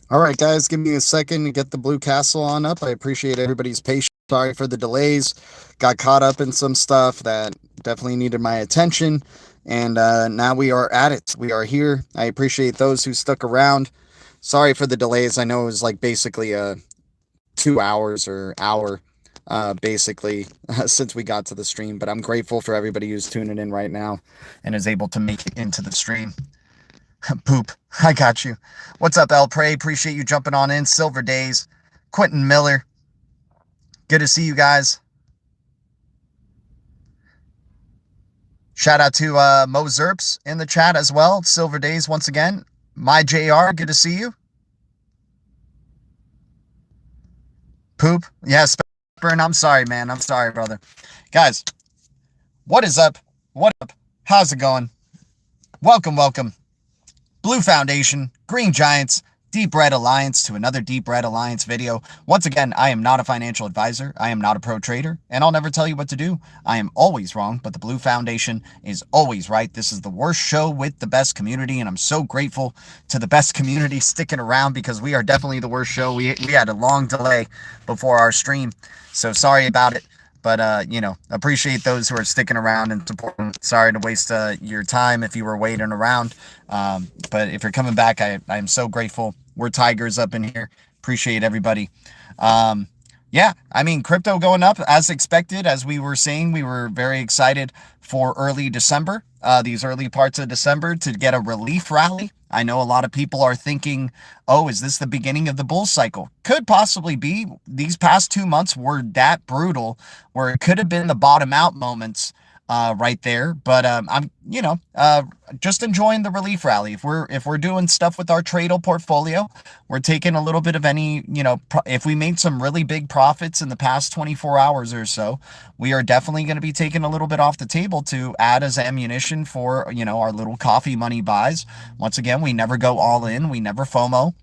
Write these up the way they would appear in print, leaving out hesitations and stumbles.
All right, guys, give me a second to get the Blue Castle on up. I appreciate everybody's patience. Sorry for the delays. Got caught up in some stuff that definitely needed my attention. And now we are at it. We are here. I appreciate those who stuck around. Sorry for the delays. I know it was like basically 2 hours or hour, basically, since we got to the stream. But I'm grateful for everybody who's tuning in right now and is able to make it into the stream. Poop. I got you. What's up, L Prey? Appreciate you jumping on in. Silver Days. Quentin Miller. Good to see you guys. Shout out to Mo Zerps in the chat as well. Silver Days once again. My JR, good to see you. Poop. Yes, Burn. I'm sorry, man. I'm sorry, brother. Guys, what is up? What up? How's it going? Welcome, welcome. Blue Foundation, Green Giants, Deep Red Alliance to another Deep Red Alliance video. Once again, I am not a financial advisor. I am not a pro trader, and I'll never tell you what to do. I am always wrong, but the Blue Foundation is always right. This is the worst show with the best community, and I'm so grateful to the best community sticking around because we are definitely the worst show. We had a long delay before our stream, so sorry about it. But, appreciate those who are sticking around and supporting. Sorry to waste your time if you were waiting around. But if you're coming back, I'm so grateful. We're Tigers up in here. Appreciate everybody. Yeah, I mean, crypto going up as expected. As we were saying, we were very excited for early December, these early parts of December to get a relief rally. I know a lot of people are thinking, oh, is this the beginning of the bull cycle? Could possibly be. These past 2 months were that brutal where it could have been the bottom out moments right there. But I'm, just enjoying the relief rally. If we're doing stuff with our Tradle portfolio, we're taking a little bit of any, if we made some really big profits in the past 24 hours or so, we are definitely going to be taking a little bit off the table to add as ammunition for, our little coffee money buys. Once again, we never go all in. We never FOMO.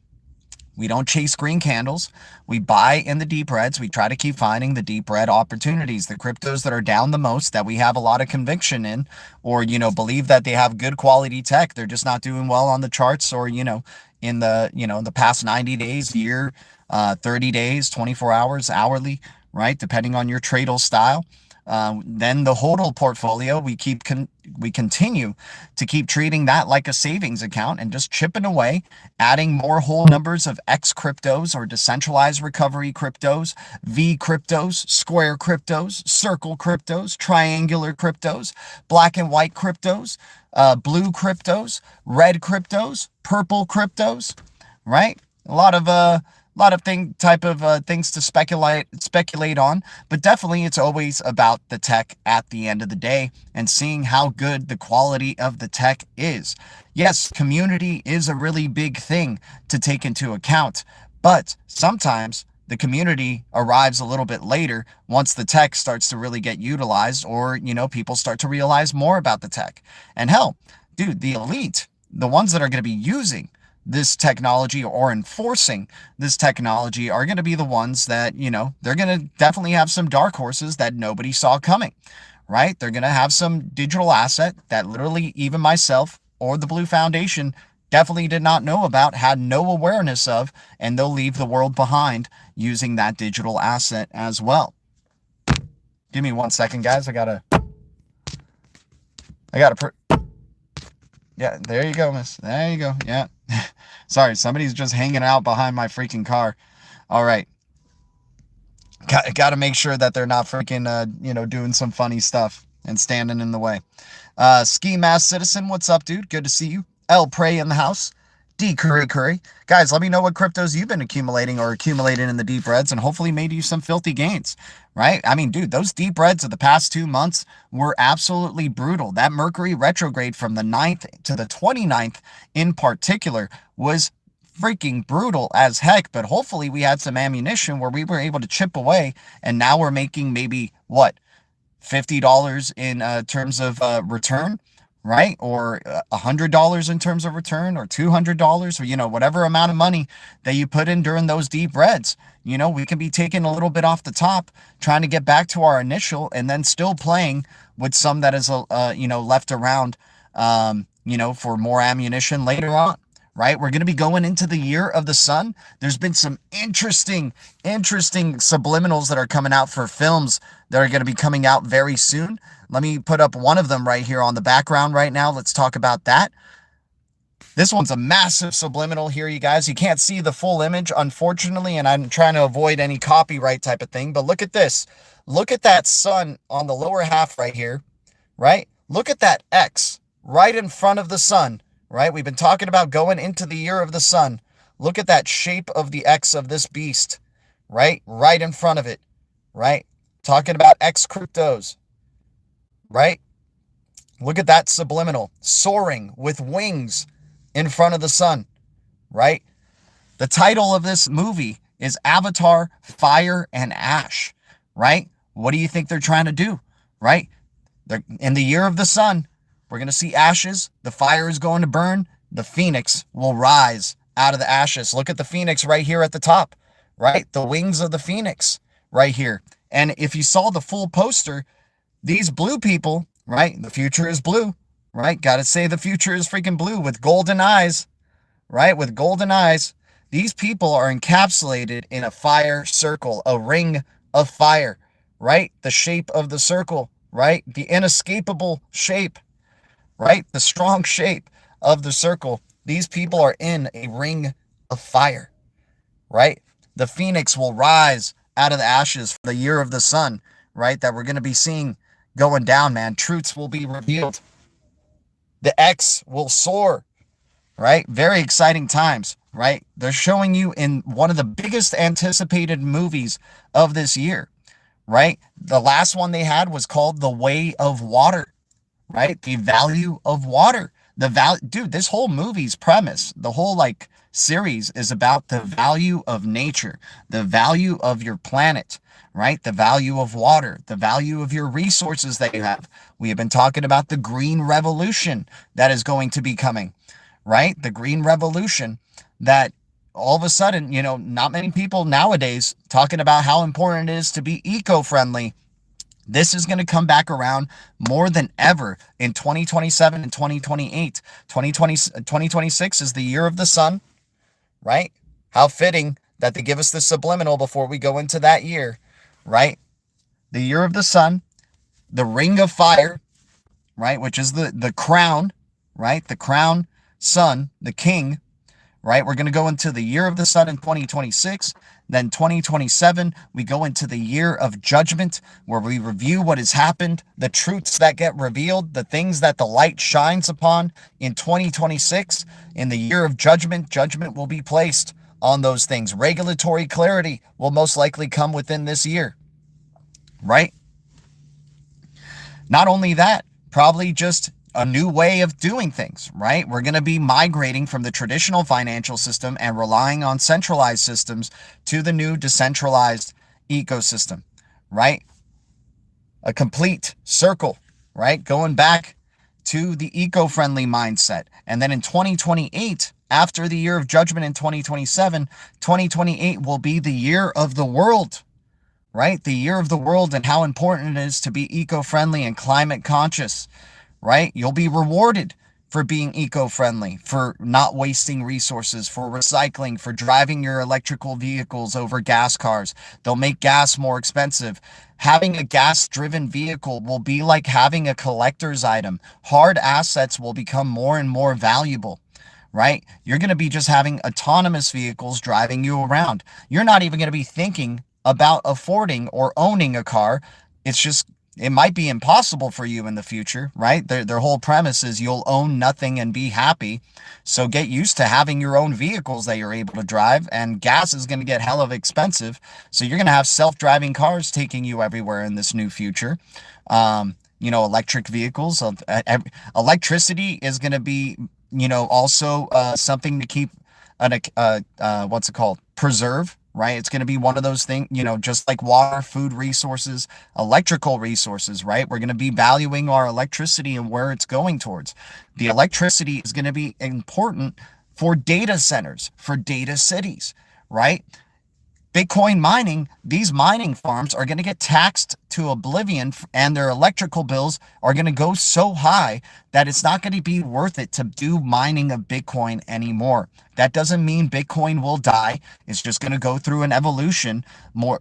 We don't chase green candles. We buy in the deep reds. We try to keep finding the deep red opportunities, the cryptos that are down the most, that we have a lot of conviction in, or, believe that they have good quality tech. They're just not doing well on the charts or, in the past 90 days, year, 30 days, 24 hours, hourly, right? Depending on your Tradle style. Then the HODL portfolio, we continue to keep treating that like a savings account and just chipping away, adding more whole numbers of X cryptos or decentralized recovery cryptos, V cryptos, square cryptos, circle cryptos, triangular cryptos, black and white cryptos, blue cryptos, red cryptos, purple cryptos, right? A lot of things to speculate on, but definitely it's always about the tech at the end of the day and seeing how good the quality of the tech is. Yes, community is a really big thing to take into account, but sometimes the community arrives a little bit later once the tech starts to really get utilized or, people start to realize more about the tech. And hell, dude, the elite, the ones that are going to be using this technology or enforcing this technology are going to be the ones that, they're going to definitely have some dark horses that nobody saw coming, right? They're going to have some digital asset that literally even myself or the Blue Foundation definitely did not know about, had no awareness of, and they'll leave the world behind using that digital asset as well. Give me 1 second, guys. Yeah, there you go, miss. There you go. Yeah. Sorry, somebody's just hanging out behind my freaking car. All right. Got to make sure that they're not freaking, doing some funny stuff and standing in the way. Ski Mask Citizen, what's up, dude? Good to see you. L Prey in the house. D Curry. Guys, let me know what cryptos you've been accumulating in the deep reds and hopefully made you some filthy gains, right? I mean, dude, those deep reds of the past 2 months were absolutely brutal. That Mercury retrograde from the 9th to the 29th in particular was freaking brutal as heck, but hopefully we had some ammunition where we were able to chip away, and now we're making maybe, what, $50 in terms of return, right? Or $100 in terms of return, or $200, or, whatever amount of money that you put in during those deep reds. We can be taking a little bit off the top, trying to get back to our initial, and then still playing with some that is, left around, for more ammunition later on, right? We're going to be going into the year of the sun. There's been some interesting subliminals that are coming out for films that are going to be coming out very soon. Let me put up one of them right here on the background right now. Let's talk about that. This one's a massive subliminal here, you guys. You can't see the full image, unfortunately, and I'm trying to avoid any copyright type of thing. But look at this. Look at that sun on the lower half right here, right? Look at that X right in front of the sun, right? We've been talking about going into the year of the sun. Look at that shape of the X of this beast, right? Right in front of it, right? Talking about X cryptos, right? Look at that subliminal, soaring with wings in front of the sun, right? The title of this movie is Avatar, Fire and Ash, right? What do you think they're trying to do, right? They're in the year of the sun. We're going to see ashes. The fire is going to burn. The phoenix will rise out of the ashes. Look at the phoenix right here at the top, right? The wings of the phoenix right here. And if you saw the full poster, these blue people, right? The future is blue, right? Got to say the future is freaking blue with golden eyes, right? With golden eyes. These people are encapsulated in a fire circle, a ring of fire, right? The shape of the circle, right? The inescapable shape, right? The strong shape of the circle. These people are in a ring of fire, right? The phoenix will rise out of the ashes for the year of the sun, right? That we're going to be seeing going down, man. Truths will be revealed. The X will soar, right? Very exciting times, right? They're showing you in one of the biggest anticipated movies of this year, right? The last one they had was called The Way of Water, right? The value of water. Dude, this whole movie's premise, the whole like series is about the value of nature, the value of your planet, right? The value of water, the value of your resources that you have. We have been talking about the green revolution that is going to be coming, right? The green revolution that all of a sudden, you know, not many people nowadays talking about how important it is to be eco-friendly. This is going to come back around more than ever in 2027 and 2028. 2026 is the year of the sun, right? How fitting that they give us the subliminal before we go into that year, right? The year of the sun, the ring of fire, right? Which is the crown, right? The crown sun, the king, right? We're going to go into the year of the sun in 2026. Then 2027, we go into the year of judgment, where we review what has happened, the truths that get revealed, the things that the light shines upon. In 2026, in the year of judgment, judgment will be placed on those things. Regulatory clarity will most likely come within this year, right? Not only that, probably just a new way of doing things, right? We're going to be migrating from the traditional financial system and relying on centralized systems to the new decentralized ecosystem, right? A complete circle, right? Going back to the eco-friendly mindset. And then in 2028, after the year of judgment in 2027, 2028 will be the year of the world, right? The year of the world and how important it is to be eco-friendly and climate conscious, right? You'll be rewarded for being eco-friendly, for not wasting resources, for recycling, for driving your electrical vehicles over gas cars. They'll make gas more expensive. Having a gas-driven vehicle will be like having a collector's item. Hard assets will become more and more valuable, right? You're going to be just having autonomous vehicles driving you around. You're not even going to be thinking about affording or owning a car. It might be impossible for you in the future, right? Their whole premise is you'll own nothing and be happy. So get used to having your own vehicles that you're able to drive, and gas is going to get hell of expensive. So you're going to have self-driving cars taking you everywhere in this new future. Electric vehicles. Electricity is going to be, also something to keep, preserve. Right? It's going to be one of those things, just like water, food resources, electrical resources, right? We're going to be valuing our electricity and where it's going towards. The electricity is going to be important for data centers, for data cities, right? Bitcoin mining, these mining farms are going to get taxed to oblivion, and their electrical bills are going to go so high that it's not going to be worth it to do mining of Bitcoin anymore. That doesn't mean Bitcoin will die. It's just going to go through an evolution, more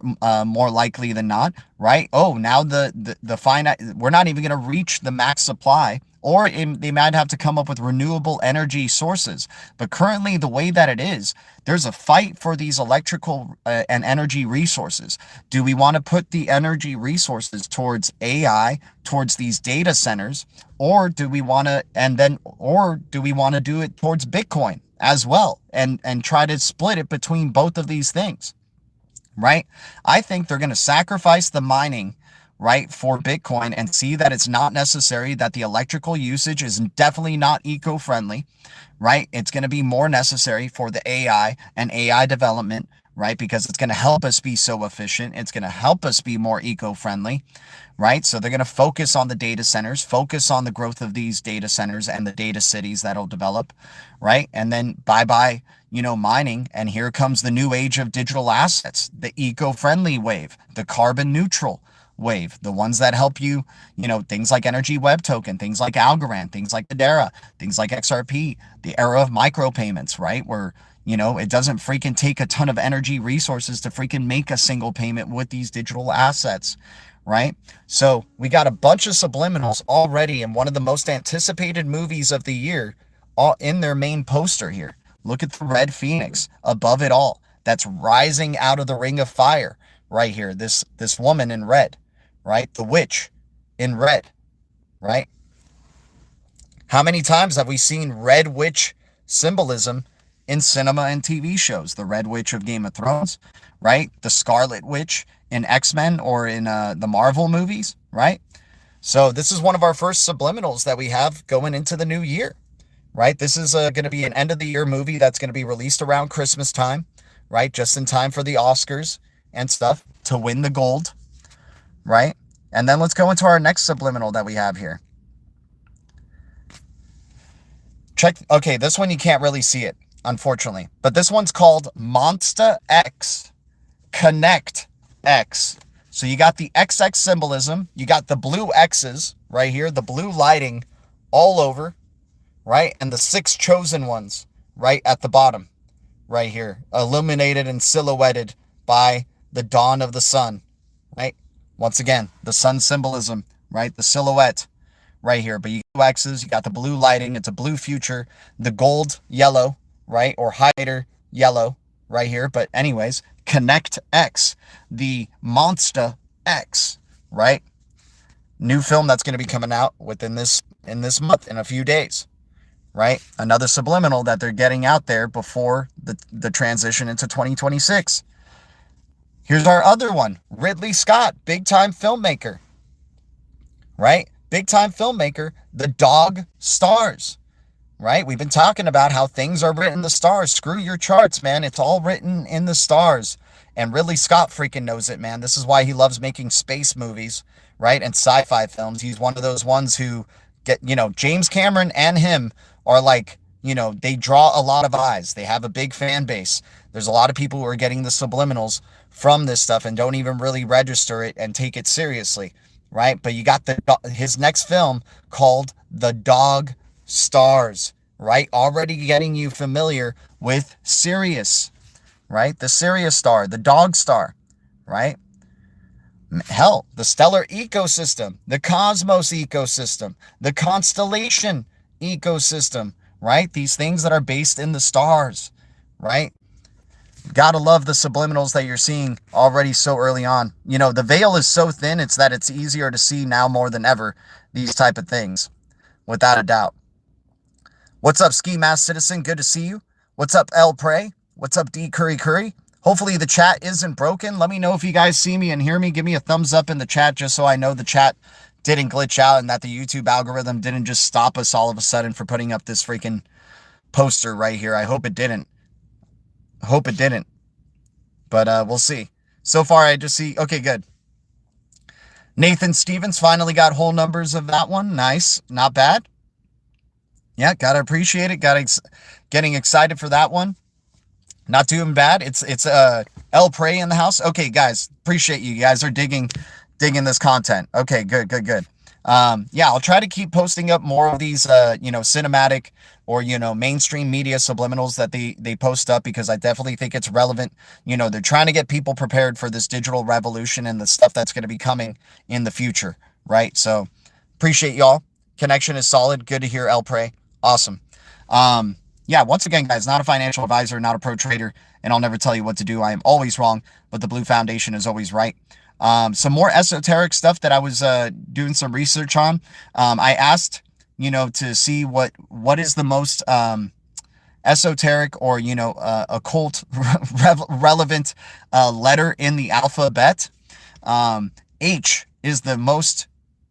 likely than not, right? Oh, now the finite, we're not even going to reach the max supply, or they might have to come up with renewable energy sources. But currently, the way that it is, there's a fight for these electrical and energy resources. Do we want to put the energy resources towards AI, towards these data centers, or do we want to, do we want to do it towards Bitcoin as well, and try to split it between both of these things, right? I think they're going to sacrifice the mining, right, for Bitcoin, and see that it's not necessary, that the electrical usage is definitely not eco-friendly, right? It's going to be more necessary for the AI and AI development, right? Because it's going to help us be so efficient. It's going to help us be more eco-friendly, right? So they're going to focus on the data centers, focus on the growth of these data centers and the data cities that'll develop, right? And then bye-bye, mining. And here comes the new age of digital assets, the eco-friendly wave, the carbon neutral wave, the ones that help you, things like Energy Web Token, things like Algorand, things like Hedera, things like XRP, the era of micropayments, right? Where, it doesn't freaking take a ton of energy resources to freaking make a single payment with these digital assets, right? So we got a bunch of subliminals already in one of the most anticipated movies of the year, all in their main poster here. Look at the red phoenix above it all. That's rising out of the ring of fire right here. This woman in red, right? The witch in red, right? How many times have we seen red witch symbolism in cinema and TV shows? The red witch of Game of Thrones, right? The Scarlet Witch in X-Men, or in the Marvel movies, right? So this is one of our first subliminals that we have going into the new year, right? This is going to be an end of the year movie that's going to be released around Christmas time, right? Just in time for the Oscars and stuff to win the gold, right? And then let's go into our next subliminal that we have here. Okay, this one you can't really see it, unfortunately, but this one's called Monster X Connect X. So you got the XX symbolism, you got the blue X's right here, the blue lighting all over, right? And the 6 chosen ones right at the bottom, right here, illuminated and silhouetted by the dawn of the sun, right? Once again, the sun symbolism, right? The silhouette right here. But you got X's, you got the blue lighting, it's a blue future, the gold yellow, right? Or hider yellow right here. But anyways, Connect X, the Monster X, right? New film that's going to be coming out in this month, in a few days, right? Another subliminal that they're getting out there before the transition into 2026. Here's our other one, Ridley Scott, big-time filmmaker, right? Big-time filmmaker, the dog stars, right? We've been talking about how things are written in the stars. Screw your charts, man. It's all written in the stars. And Ridley Scott freaking knows it, man. This is why he loves making space movies, right? And sci-fi films. He's one of those ones who get, James Cameron and him are like, they draw a lot of eyes. They have a big fan base. There's a lot of people who are getting the subliminals from this stuff and don't even really register it and take it seriously, right? But you got his next film called The Dog Stars, right? Already getting you familiar with Sirius, right? The Sirius star, the dog star, right? Hell, the stellar ecosystem, the cosmos ecosystem, the constellation ecosystem, right? These things that are based in the stars, right? Gotta love the subliminals that you're seeing already so early on. The veil is so thin, it's easier to see now more than ever, these type of things, without a doubt. What's up, Ski Mask Citizen? Good to see you. What's up, L Prey? What's up, D Curry? Hopefully the chat isn't broken. Let me know if you guys see me and hear me. Give me a thumbs up in the chat just so I know the chat didn't glitch out and that the YouTube algorithm didn't just stop us all of a sudden for putting up this freaking poster right here. I hope it didn't. But we'll see. So far, I just see... Okay, good. Nathan Stevens finally got whole numbers of that one. Nice. Not bad. Yeah, gotta appreciate it. Getting excited for that one. Not doing bad. It's El Prey in the house. Okay, guys, appreciate you. You guys are digging this content. Okay, good. Yeah, I'll try to keep posting up more of these, cinematic or, mainstream media subliminals that they post up, because I definitely think it's relevant. They're trying to get people prepared for this digital revolution and the stuff that's going to be coming in the future, right? So appreciate y'all. Connection is solid. Good to hear, El Prey. Awesome. Yeah, once again, guys, not a financial advisor, not a pro trader, and I'll never tell you what to do. I am always wrong, but the Blue Foundation is always right. Some more esoteric stuff that I was doing some research on. I asked, to see what is the most esoteric or, occult relevant letter in the alphabet. H is the most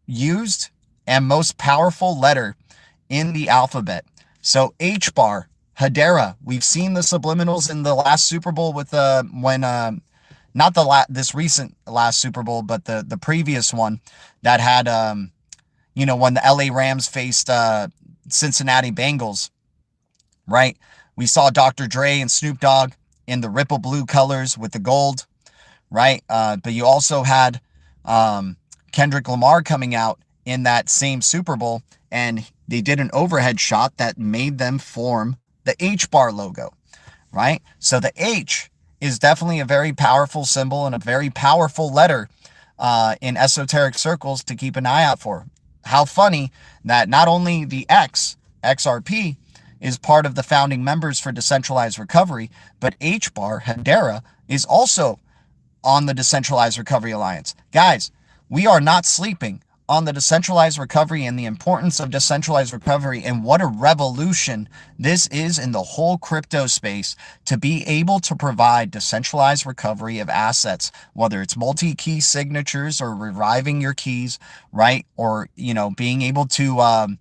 used and most powerful letter in the alphabet. So HBAR, Hedera, we've seen the subliminals in the last Super Bowl with not this recent last Super Bowl, but the previous one that had when the LA Rams faced Cincinnati Bengals, right? We saw Dr. Dre and Snoop Dogg in the Ripple blue colors with the gold, right? But you also had Kendrick Lamar coming out in that same Super Bowl, and they did an overhead shot that made them form the HBAR logo, right? So the H is definitely a very powerful symbol and a very powerful letter in esoteric circles to keep an eye out for. How funny that not only the XRP, is part of the founding members for Decentralized Recovery, but HBAR, Hedera, is also on the Decentralized Recovery Alliance. Guys, we are not sleeping on the decentralized recovery and the importance of decentralized recovery, and what a revolution this is in the whole crypto space to be able to provide decentralized recovery of assets, whether it's multi-key signatures or reviving your keys, right? Or, being able to,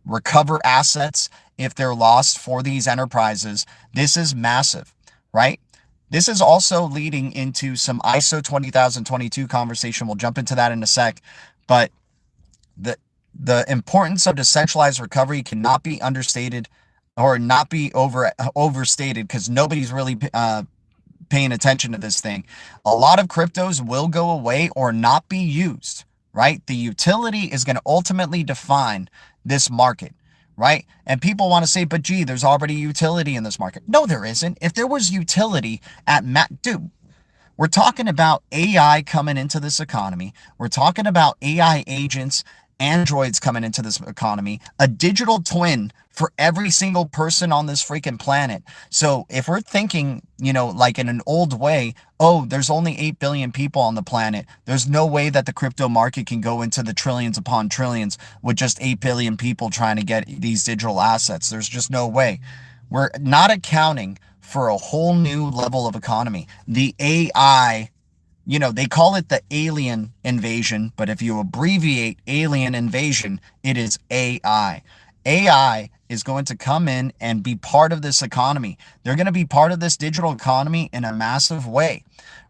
recover assets if they're lost for these enterprises. This is massive, right? This is also leading into some ISO 20022 conversation. We'll jump into that in a sec. But the importance of decentralized recovery cannot be understated or not be overstated, because nobody's really paying attention to this thing. A lot of cryptos will go away or not be used, right? The utility is going to ultimately define this market. Right? And people want to say, but gee, there's already utility in this market. No, there isn't. If there was utility dude, we're talking about AI coming into this economy. We're talking about AI agents, androids coming into this economy, a digital twin for every single person on this freaking planet. So if we're thinking, like in an old way, oh, there's only 8 billion people on the planet, there's no way that the crypto market can go into the trillions upon trillions with just 8 billion people trying to get these digital assets. There's just no way. We're not accounting for a whole new level of economy. The AI, they call it the alien invasion, but if you abbreviate alien invasion, it is AI. AI is going to come in and be part of this economy. They're going to be part of this digital economy in a massive way,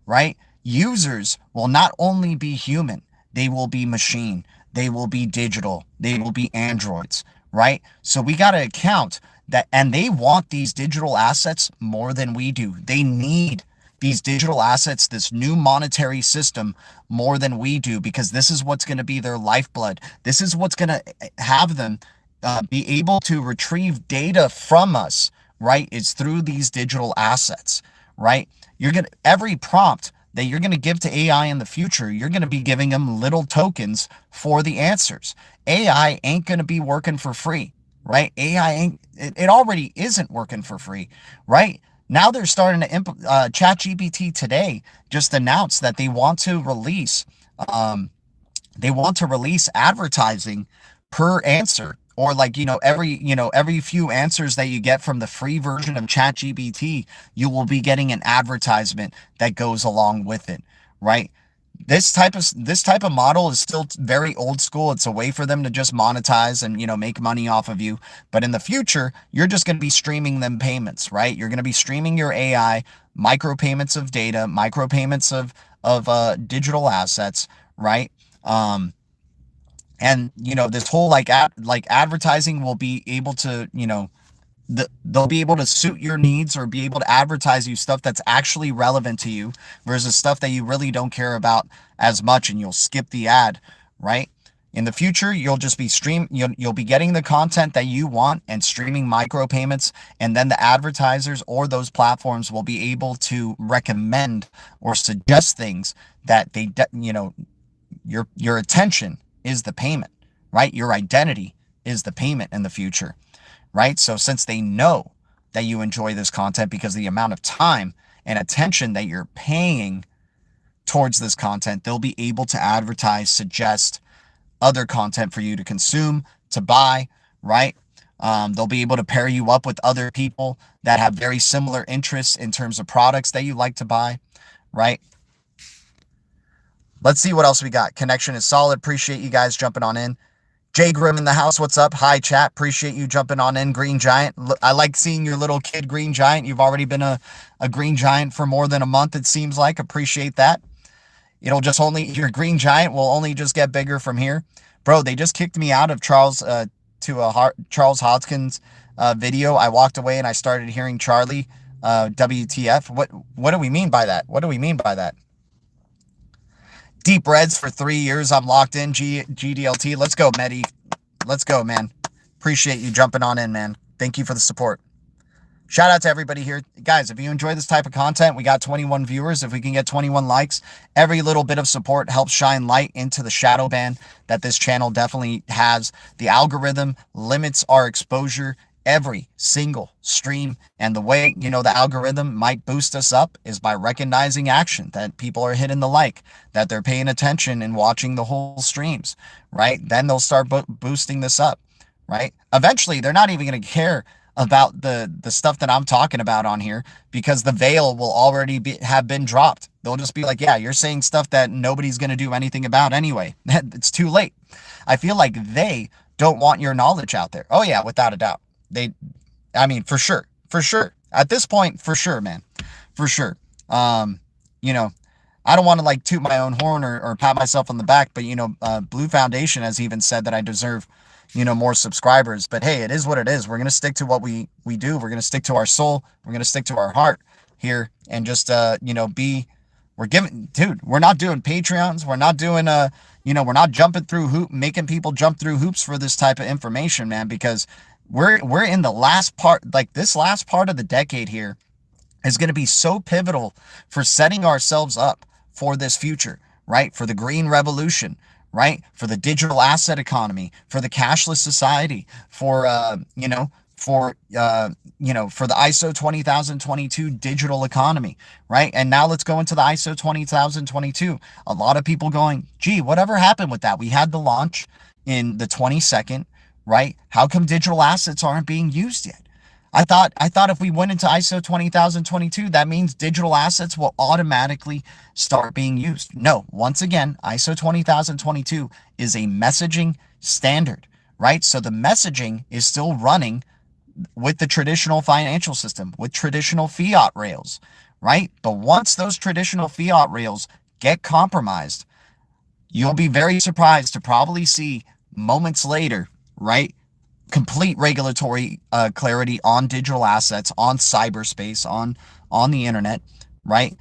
right? Users will not only be human, they will be machine, they will be digital, they will be androids, right? So we got to account that, and they want these digital assets more than we do. They need these digital assets, this new monetary system, more than we do, because this is what's going to be their lifeblood. This is what's going to have them be able to retrieve data from us, right? It's through these digital assets, right? Every prompt that you're going to give to AI in the future, you're going to be giving them little tokens for the answers. AI ain't going to be working for free, right? It already isn't working for free, right? Now they're starting to ChatGPT today just announced that they want to release advertising per answer, or every few answers that you get from the free version of ChatGPT, you will be getting an advertisement that goes along with it, right? This type of model is still very old school. It's a way for them to just monetize and, make money off of you. But in the future, you're just going to be streaming them payments, right? You're going to be streaming your AI, micropayments of data, micropayments of digital assets, right? And this whole like advertising will be able to, they'll be able to suit your needs or be able to advertise you stuff that's actually relevant to you versus stuff that you really don't care about as much, and you'll skip the ad, right? In the future, you'll just be you'll be getting the content that you want and streaming micropayments, and then the advertisers or those platforms will be able to recommend or suggest things that your attention is the payment, right? Your identity is the payment in the future, right? So since they know that you enjoy this content because of the amount of time and attention that you're paying towards this content, they'll be able to advertise, suggest other content for you to consume, to buy, right? They'll be able to pair you up with other people that have very similar interests in terms of products that you like to buy, right? Let's see what else we got. Connection is solid. Appreciate you guys jumping on in. Jay Grimm in the house. What's up? Hi, chat. Appreciate you jumping on in. Green Giant. I like seeing your little kid, Green Giant. You've already been a Green Giant for more than a month, it seems like. Appreciate that. Your Green Giant will only just get bigger from here. Bro, they just kicked me out of Charles Hodgkin's video. I walked away and I started hearing Charlie, WTF. What do we mean by that? What do we mean by that? Deep Reds for 3 years. I'm locked in. GDLT. Let's go, Medi. Let's go, man. Appreciate you jumping on in, man. Thank you for the support. Shout out to everybody here. Guys, if you enjoy this type of content, we got 21 viewers. If we can get 21 likes, every little bit of support helps shine light into the shadow ban that this channel definitely has. The algorithm limits our exposure every single stream. And the way, the algorithm might boost us up is by recognizing action, that people are hitting the like, that they're paying attention and watching the whole streams, right? Then they'll start boosting this up, right? Eventually, they're not even going to care about the stuff that I'm talking about on here because the veil will already have been dropped. They'll just be like, yeah, you're saying stuff that nobody's going to do anything about anyway. It's too late. I feel like they don't want your knowledge out there. Oh yeah, without a doubt. For sure. At this point, for sure, man. For sure. I don't want to toot my own horn or pat myself on the back, but Blue Foundation has even said that I deserve more subscribers. But hey, it is what it is. We're going to stick to what we do. We're going to stick to our soul. We're going to stick to our heart here and just, we're not doing Patreons. We're not doing, we're not making people jump through hoops for this type of information, man, because we're in the last part, this last part of the decade here is going to be so pivotal for setting ourselves up for this future, right? For the green revolution, right? For the digital asset economy, for the cashless society, for the ISO 20022 digital economy, right? And now let's go into the ISO 20022. A lot of people going, gee, whatever happened with that? We had the launch in the 22nd, right? How come digital assets aren't being used yet? I thought if we went into ISO 20022, that means digital assets will automatically start being used. No, once again, ISO 20022 is a messaging standard, right? So the messaging is still running with the traditional financial system, with traditional fiat rails, right? But once those traditional fiat rails get compromised, you'll be very surprised to probably see moments later, right? Complete regulatory clarity on digital assets, on cyberspace, on the internet, right?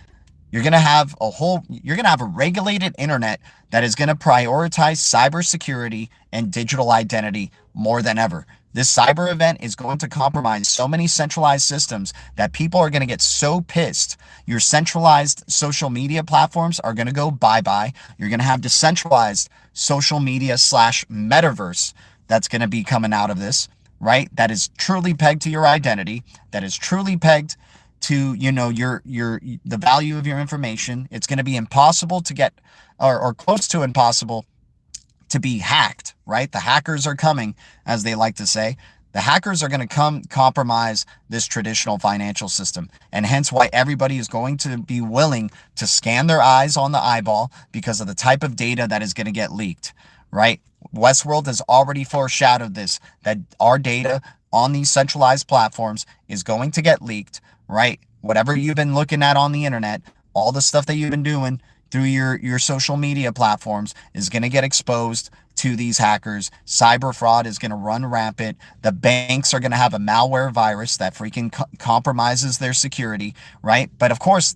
You're going to have a regulated internet that is going to prioritize cybersecurity and digital identity more than ever. This cyber event is going to compromise so many centralized systems that people are going to get so pissed. Your centralized social media platforms are going to go bye-bye. You're going to have decentralized social media / metaverse that's going to be coming out of this, right? That is truly pegged to your identity, that is truly pegged to, the value of your information. It's going to be impossible to get, or close to impossible to be hacked, right? The hackers are coming, as they like to say. The hackers are going to compromise this traditional financial system, and hence why everybody is going to be willing to scan their eyes on the eyeball because of the type of data that is going to get leaked, right? Westworld has already foreshadowed this, that our data on these centralized platforms is going to get leaked, right? Whatever you've been looking at on the internet, all the stuff that you've been doing through your social media platforms is going to get exposed to these hackers. Cyber fraud is going to run rampant. The banks are going to have a malware virus that freaking compromises their security, right? But of course,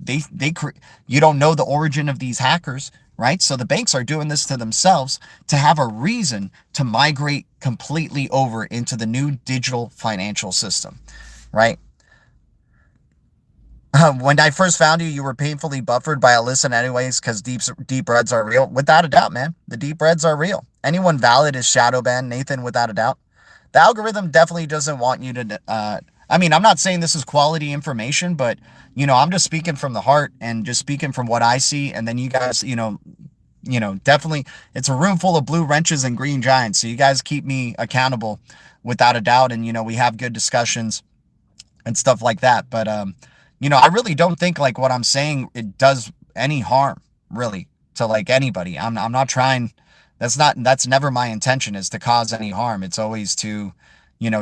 you don't know the origin of these hackers, right? So the banks are doing this to themselves to have a reason to migrate completely over into the new digital financial system, right? When I first found you, you were painfully buffered by a listen anyways, because deep reds are real. Without a doubt, man. The deep reds are real. Anyone valid is shadow banned, Nathan, without a doubt. The algorithm definitely doesn't want you to, I mean, I'm not saying this is quality information, but, I'm just speaking from the heart and just speaking from what I see. And then you guys, definitely, it's a room full of blue wrenches and green giants. So you guys keep me accountable without a doubt. And, we have good discussions and stuff like that. But, I really don't think like what I'm saying, it does any harm really to like anybody. I'm not trying, that's never my intention, is to cause any harm. It's always to,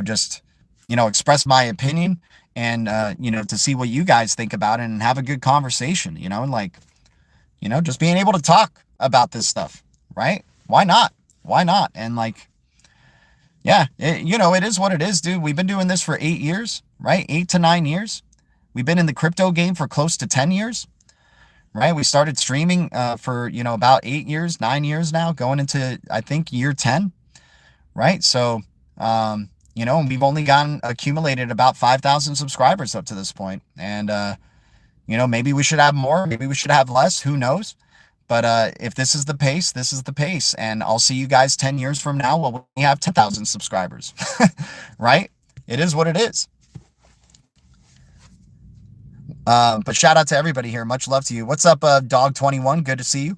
just, express my opinion and, to see what you guys think about it and have a good conversation, and like, just being able to talk about this stuff, right? Why not? Why not? And like, yeah, it is what it is, dude. We've been doing this for 8 years, right? 8 to 9 years. We've been in the crypto game for close to 10 years, right? We started streaming for, about 8 years, 9 years now, going into, I think, year 10, right? So, and we've only accumulated about 5,000 subscribers up to this point. And, maybe we should have more, maybe we should have less, who knows? But if this is the pace, this is the pace. And I'll see you guys 10 years from now when we have 10,000 subscribers, right? It is what it is. But shout out to everybody here. Much love to you. What's up, Dog21? Good to see you.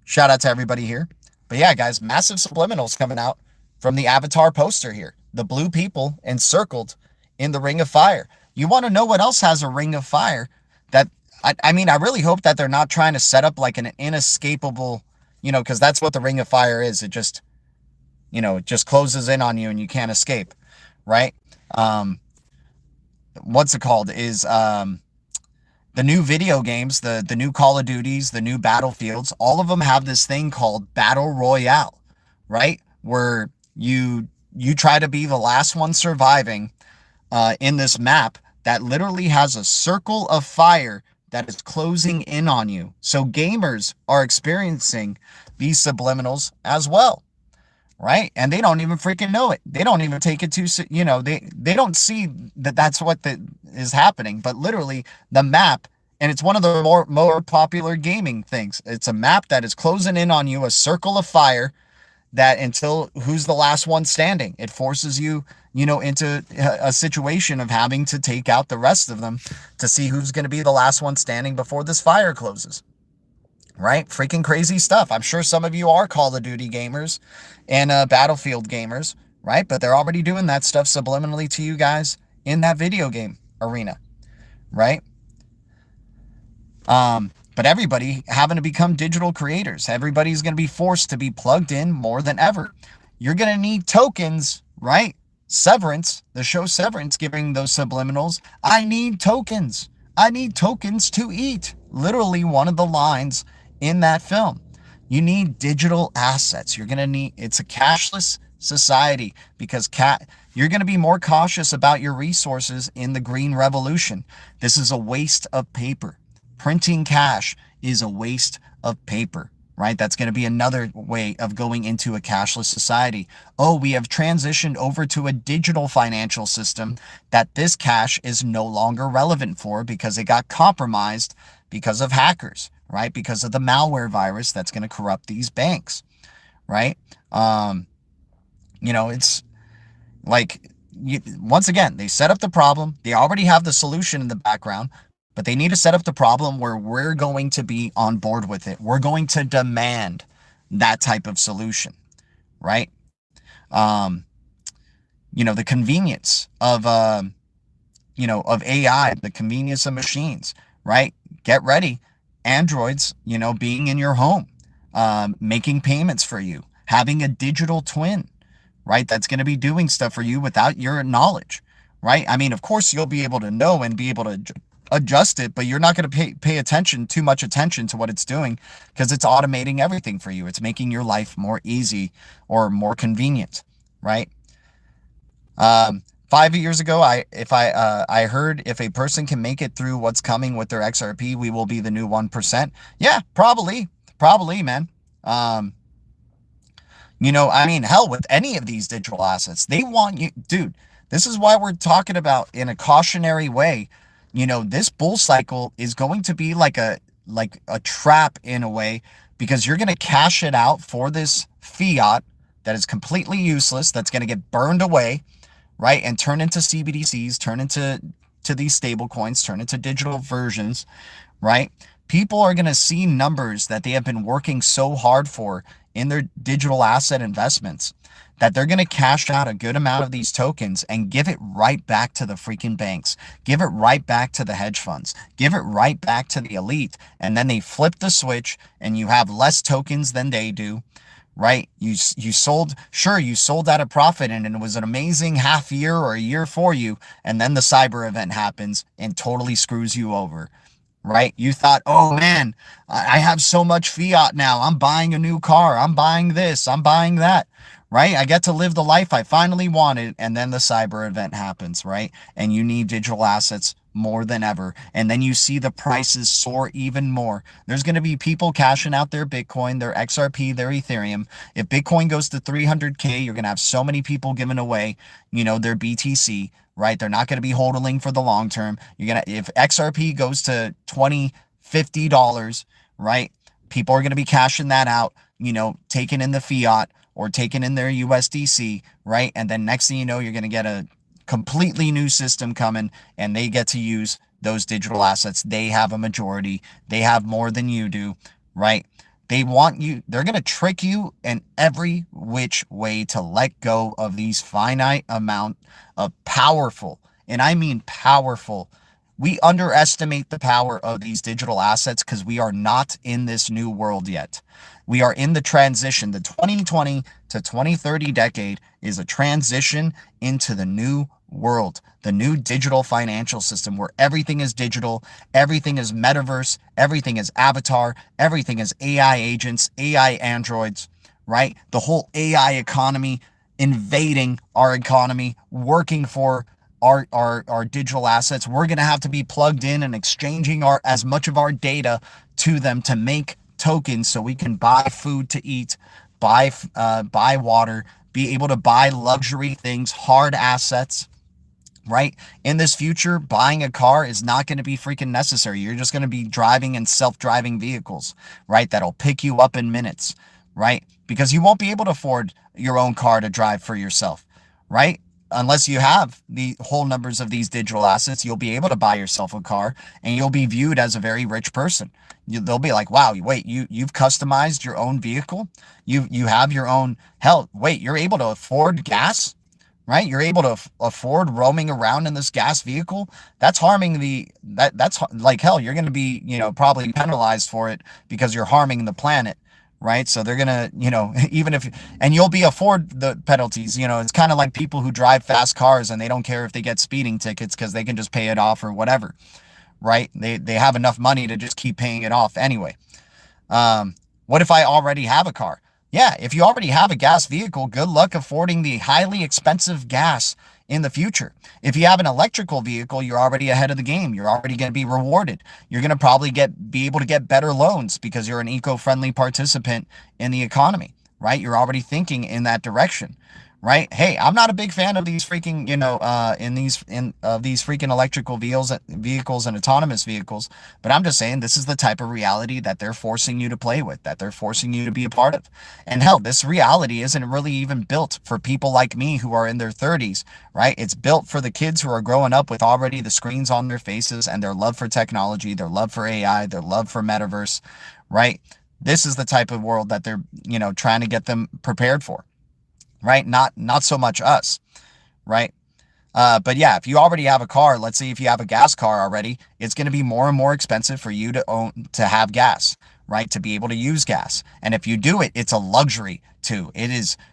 Shout out to everybody here. But yeah, guys, massive subliminals coming out from the avatar poster here. The blue people encircled in the ring of fire. You want to know what else has a ring of fire? That I mean, I really hope that they're not trying to set up like an inescapable, because that's what the ring of fire is. It just, it just closes in on you and you can't escape, right? What's it called is the new video games, the new Call of Duties, the new Battlefields, all of them have this thing called Battle Royale, right? Where you try to be the last one surviving in this map that literally has a circle of fire that is closing in on you. So gamers are experiencing these subliminals as well. Right? And they don't even freaking know it. They don't even take it too, they don't see that that's what is happening, but literally the map, and it's one of the more popular gaming things. It's a map that is closing in on you, a circle of fire that until who's the last one standing, it forces you, into a situation of having to take out the rest of them to see who's going to be the last one standing before this fire closes. Right? Freaking crazy stuff. I'm sure some of you are Call of Duty gamers and Battlefield gamers, right? But they're already doing that stuff subliminally to you guys in that video game arena, right? But everybody having to become digital creators. Everybody's going to be forced to be plugged in more than ever. You're going to need tokens, right? Severance, the show Severance, giving those subliminals. I need tokens. I need tokens to eat. Literally one of the lines in that film. You need digital assets. You're going to need, it's a cashless society because you're going to be more cautious about your resources in the green revolution. This is a waste of paper. Printing cash is a waste of paper, right? That's going to be another way of going into a cashless society. Oh, we have transitioned over to a digital financial system that this cash is no longer relevant for because it got compromised because of hackers, right? Because of the malware virus that's going to corrupt these banks, right? It's like, once again, they set up the problem. They already have the solution in the background, but they need to set up the problem where we're going to be on board with it. We're going to demand that type of solution, right? The convenience of, of AI, the convenience of machines, right? Get ready. Androids, being in your home, making payments for you, having a digital twin, right? That's going to be doing stuff for you without your knowledge, right? I mean, of course, you'll be able to know and be able to adjust it, but you're not going to pay too much attention to what it's doing because it's automating everything for you. It's making your life more easy or more convenient, right? 5 years ago, I heard if a person can make it through what's coming with their XRP, we will be the new 1%. Yeah, probably, man. I mean, hell, with any of these digital assets, they want you, dude. This is why we're talking about in a cautionary way. This bull cycle is going to be like a trap in a way, because you're going to cash it out for this fiat that is completely useless, that's going to get burned away, right? And turn into CBDCs, turn into these stable coins, turn into digital versions, right? People are going to see numbers that they have been working so hard for in their digital asset investments, that they're going to cash out a good amount of these tokens and give it right back to the freaking banks, give it right back to the hedge funds, give it right back to the elite. And then they flip the switch and you have less tokens than they do, right? You sold at a profit and it was an amazing half year or a year for you. And then the cyber event happens and totally screws you over, right? You thought, oh man, I have so much fiat now. I'm buying a new car. I'm buying this. I'm buying that, right? I get to live the life I finally wanted. And then the cyber event happens, right? And you need digital assets more than ever. And then you see the prices soar even more. There's going to be people cashing out their Bitcoin, their XRP, their Ethereum. If Bitcoin goes to 300K, you're going to have so many people giving away, their BTC, right? They're not going to be hodling for the long term. If XRP goes to $20, $50, right? People are going to be cashing that out, taking in the fiat or taking in their USDC, right? And then next thing you know, you're going to get a completely new system coming and they get to use those digital assets. They have a majority. They have more than you do, right? They want you, they're going to trick you in every which way to let go of these finite amount of powerful, and I mean powerful. We underestimate the power of these digital assets because we are not in this new world yet. We are in the transition. The 2020 to 2030 decade is a transition into the new world, the new digital financial system where everything is digital, everything is metaverse, everything is avatar, everything is AI agents, AI androids, right? The whole AI economy invading our economy, working for our digital assets. We're going to have to be plugged in and exchanging as much of our data to them to make tokens so we can buy food to eat, buy water, be able to buy luxury things, hard assets, right? In this future, buying a car is not going to be freaking necessary. You're just going to be driving in self-driving vehicles, right? That'll pick you up in minutes, right? Because you won't be able to afford your own car to drive for yourself, right? Unless you have the whole numbers of these digital assets, you'll be able to buy yourself a car and you'll be viewed as a very rich person. They'll be like, wow, wait, you've customized your own vehicle. You have your own, hell, wait, you're able to afford gas, right? You're able to afford roaming around in this gas vehicle. That's harming that's like, hell, you're going to be, probably penalized for it because you're harming the planet. Right. So they're going to, even if, and you'll be afford the penalties, it's kind of like people who drive fast cars and they don't care if they get speeding tickets because they can just pay it off or whatever. Right. They have enough money to just keep paying it off anyway. What if I already have a car? Yeah. If you already have a gas vehicle, good luck affording the highly expensive gas in the future. If you have an electrical vehicle, you're already ahead of the game. You're already going to be rewarded. You're going to probably be able to get better loans because you're an eco-friendly participant in the economy, right? You're already thinking in that direction, right? Hey, I'm not a big fan of these freaking, these freaking electrical vehicles and autonomous vehicles, but I'm just saying this is the type of reality that they're forcing you to play with, that they're forcing you to be a part of. And hell, this reality isn't really even built for people like me who are in their 30s, right? It's built for the kids who are growing up with already the screens on their faces and their love for technology, their love for AI, their love for metaverse, right? This is the type of world that they're, trying to get them prepared for. Right? Not so much us, right? But yeah, if you already have a car, let's say if you have a gas car already, it's going to be more and more expensive for you to have gas, right? To be able to use gas. And if you do it, it's a luxury too.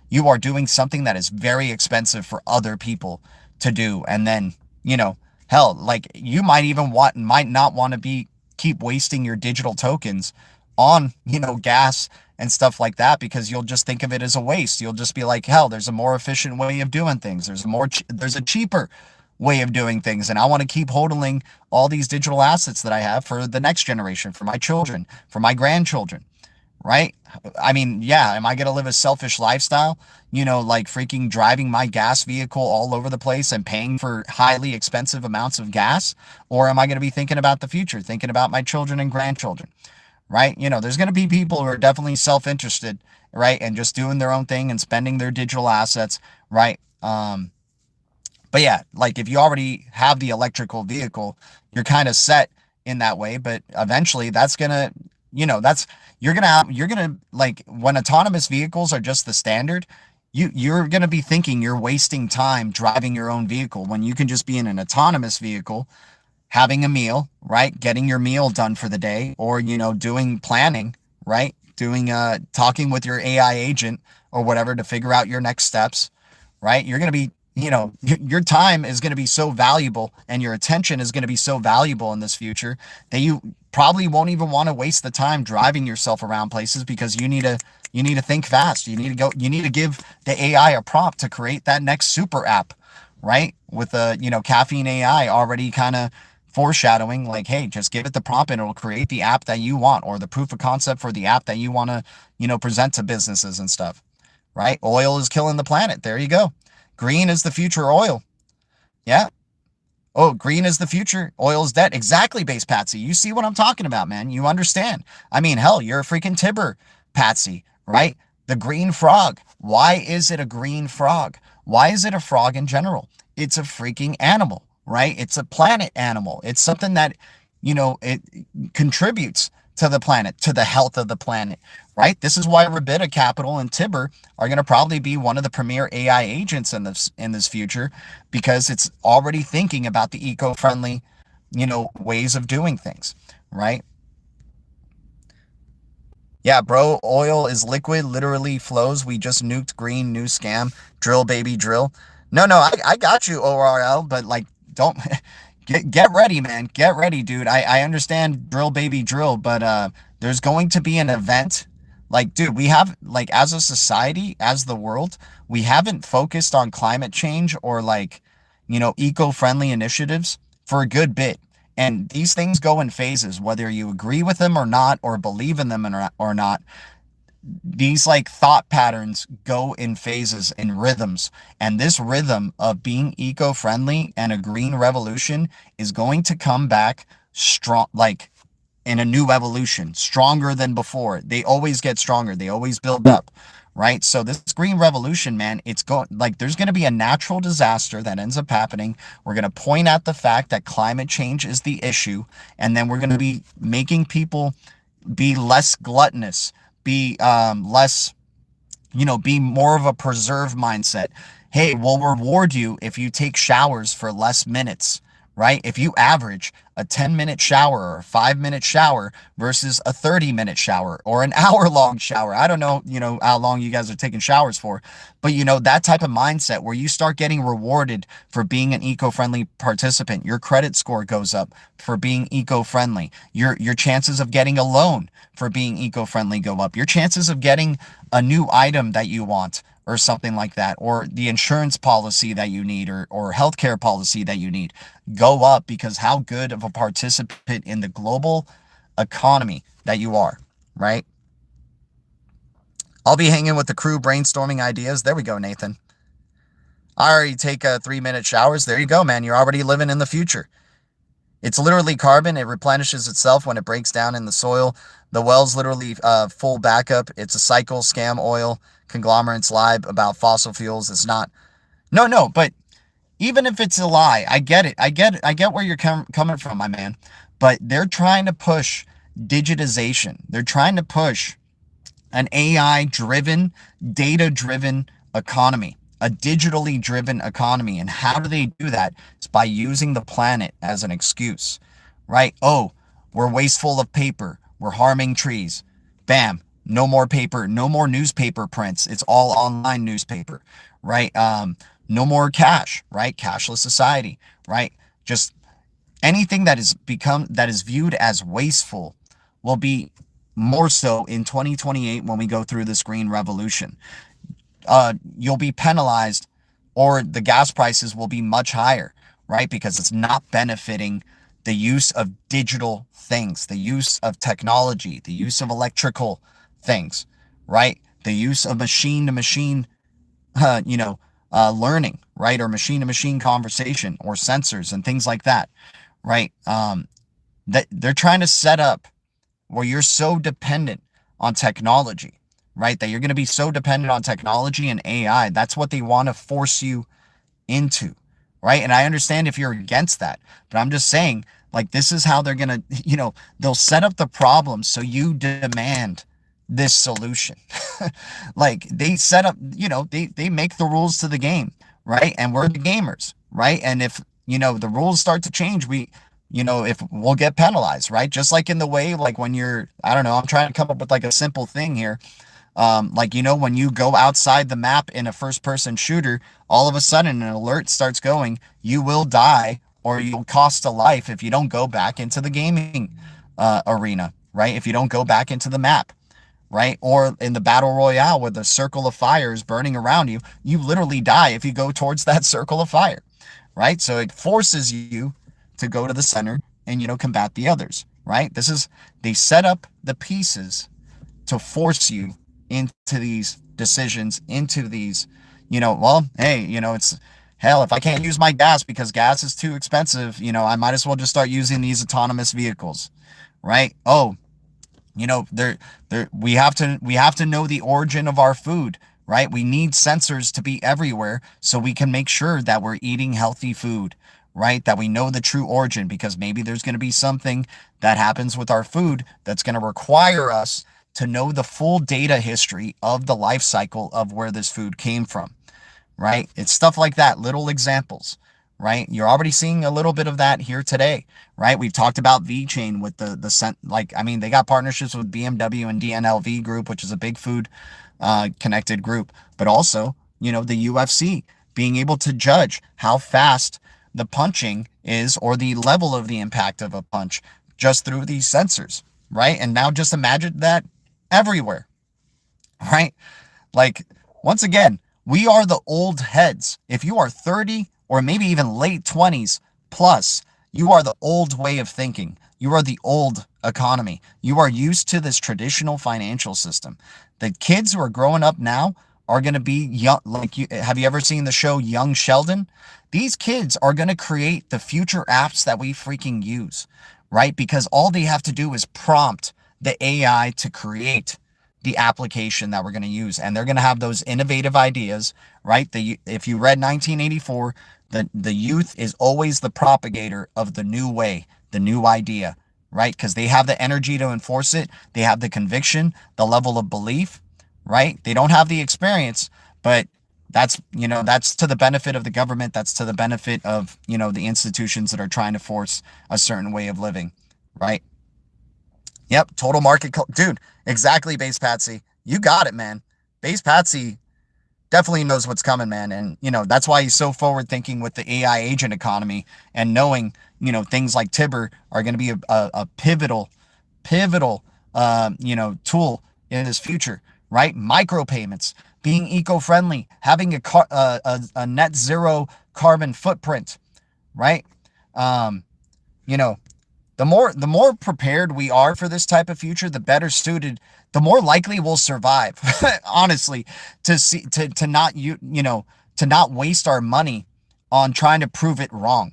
You are doing something that is very expensive for other people to do. And then, Hell, like you might not want to keep wasting your digital tokens on, gas and stuff like that, because you'll just think of it as a waste. You'll just be like, hell, there's a more efficient way of doing things. There's a cheaper way of doing things. And I want to keep holding all these digital assets that I have for the next generation, for my children, for my grandchildren, right? I mean, yeah, am I going to live a selfish lifestyle? Like freaking driving my gas vehicle all over the place and paying for highly expensive amounts of gas? Or am I going to be thinking about the future, thinking about my children and grandchildren, right? There's going to be people who are definitely self-interested, right? And just doing their own thing and spending their digital assets, right? But yeah, like if you already have the electrical vehicle, you're kind of set in that way. But eventually that's gonna, you're gonna like when autonomous vehicles are just the standard, you're gonna be thinking you're wasting time driving your own vehicle when you can just be in an autonomous vehicle, having a meal, right? Getting your meal done for the day, or, doing planning, right? Talking with your AI agent or whatever to figure out your next steps, right? You're going to be, your time is going to be so valuable and your attention is going to be so valuable in this future that you probably won't even want to waste the time driving yourself around places, because you need to think fast. You need to give the AI a prompt to create that next super app, right? With Caffeine AI already kind of foreshadowing, like, hey, just give it the prompt and it'll create the app that you want, or the proof of concept for the app that you want to, present to businesses and stuff, right? Oil is killing the planet. There you go. Green is the future oil. Yeah. Oh, green is the future. Oil is dead. Exactly, Base Patsy. You see what I'm talking about, man. You understand. I mean, hell, you're a freaking Tibber, Patsy, right? The green frog. Why is it a green frog? Why is it a frog in general? It's a freaking animal, right? It's a planet animal. It's something that, it contributes to the planet, to the health of the planet, right? This is why Rabida Capital and Tibber are going to probably be one of the premier AI agents in this future, because it's already thinking about the eco-friendly, ways of doing things, right? Yeah, bro, oil is liquid, literally flows. We just nuked green, new scam, drill baby drill. No, I got you, ORL, but like, don't get ready, man. Get ready, dude. I understand drill baby drill, but there's going to be an event. Like, dude, we have, like, as a society, as the world, we haven't focused on climate change or like, eco-friendly initiatives for a good bit. And these things go in phases, whether you agree with them or not, or believe in them or not. These like thought patterns go in phases, in rhythms. And this rhythm of being eco-friendly and a green revolution is going to come back strong, like in a new evolution, stronger than before. They always get stronger. They always build up, right? So this green revolution, man, it's going, like, there's going to be a natural disaster that ends up happening. We're going to point out the fact that climate change is the issue. And then we're going to be making people be less gluttonous, be less, be more of a preserve mindset. Hey, we'll reward you if you take showers for less minutes, right? If you average a 10-minute shower or a 5-minute shower versus a 30-minute shower or an hour-long shower. I don't know, how long you guys are taking showers for, but that type of mindset where you start getting rewarded for being an eco-friendly participant. Your credit score goes up for being eco-friendly. Your chances of getting a loan for being eco-friendly go up. Your chances of getting a new item that you want or something like that, or the insurance policy that you need, or healthcare policy that you need, go up, because how good of a participant in the global economy that you are, right? I'll be hanging with the crew brainstorming ideas. There we go, Nathan. I already take 3-minute showers. There you go, man. You're already living in the future. It's literally carbon. It replenishes itself when it breaks down in the soil. The well's literally full backup. It's a cycle, scam oil. Conglomerates lie about fossil fuels. It's not. No, but even if it's a lie, I get it. I get where you're coming from, my man. But they're trying to push digitization. They're trying to push an AI-driven, data-driven economy, a digitally driven economy. And how do they do that? It's by using the planet as an excuse, right? Oh, we're wasteful of paper. We're harming trees. Bam. No more paper, no more newspaper prints. It's all online newspaper, right? No more cash, right? Cashless society, right? Just anything that is viewed as wasteful will be more so in 2028 when we go through this green revolution. You'll be penalized, or the gas prices will be much higher, right? Because it's not benefiting the use of digital things, the use of technology, the use of electrical things, right? The use of machine to machine, learning, right? Or machine to machine conversation, or sensors and things like that, right? That they're trying to set up where you're so dependent on technology, right? That you're going to be so dependent on technology and AI. That's what they want to force you into, right? And I understand if you're against that, but I'm just saying, like, this is how they're going to, they'll set up the problem so you demand this solution. Like, they set up, they make the rules to the game, right? And we're the gamers, right? And if, the rules start to change, if we'll get penalized, right? Just like in the way, like when you're, I don't know, I'm trying to come up with like a simple thing here. Like, when you go outside the map in a first person shooter, all of a sudden an alert starts going, you will die or you'll cost a life if you don't go back into the gaming arena, right? If you don't go back into the map, right? Or in the battle royale where the circle of fire is burning around you, you literally die if you go towards that circle of fire, right? So it forces you to go to the center and, combat the others, right? They set up the pieces to force you into these decisions, into these, well, hey, it's hell, if I can't use my gas because gas is too expensive, I might as well just start using these autonomous vehicles, right? Oh, we have to know the origin of our food, right? We need sensors to be everywhere so we can make sure that we're eating healthy food, right? That we know the true origin, because maybe there's going to be something that happens with our food that's going to require us to know the full data history of the life cycle of where this food came from, right? It's stuff like that, little examples, right? You're already seeing a little bit of that here today, right? We've talked about VeChain with they got partnerships with BMW and DNLV Group, which is a big food connected group, but also, the UFC being able to judge how fast the punching is, or the level of the impact of a punch, just through these sensors, right? And now just imagine that everywhere, right? Like, once again, we are the old heads. If you are 30 or maybe even late 20s plus, you are the old way of thinking. You are the old economy. You are used to this traditional financial system. The kids who are growing up now are going to be young. Like, have you ever seen the show Young Sheldon? These kids are going to create the future apps that we freaking use, right? Because all they have to do is prompt the AI to create the application that we're going to use. And they're going to have those innovative ideas, right? If you read 1984, the youth is always the propagator of the new way, the new idea, right? Because they have the energy to enforce it. They have the conviction, the level of belief, right? They don't have the experience, but that's to the benefit of the government. That's to the benefit of, the institutions that are trying to force a certain way of living, right? Yep, total market, dude. Exactly, Base Patsy. You got it, man. Base Patsy definitely knows what's coming, man. And, that's why he's so forward thinking with the AI agent economy, and knowing, things like Tibber are going to be a pivotal, tool in this future, right? Micropayments, being eco-friendly, having a net zero carbon footprint, right? You know, the more prepared we are for this type of future, the better suited, the more likely we'll survive. Honestly, to not waste our money on trying to prove it wrong,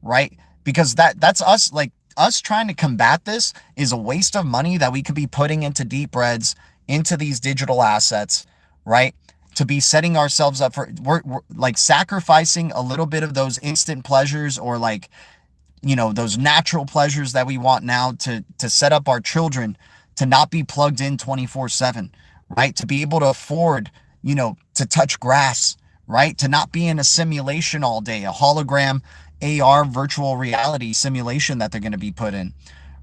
right? Because that's us, like, us trying to combat this is a waste of money that we could be putting into deep reds, into these digital assets, right? To be setting ourselves up for, we're like sacrificing a little bit of those instant pleasures, or like, those natural pleasures that we want now, to set up our children to not be plugged in 24/7, right? To be able to afford, to touch grass, right? To not be in a simulation all day, a hologram AR virtual reality simulation that they're going to be put in,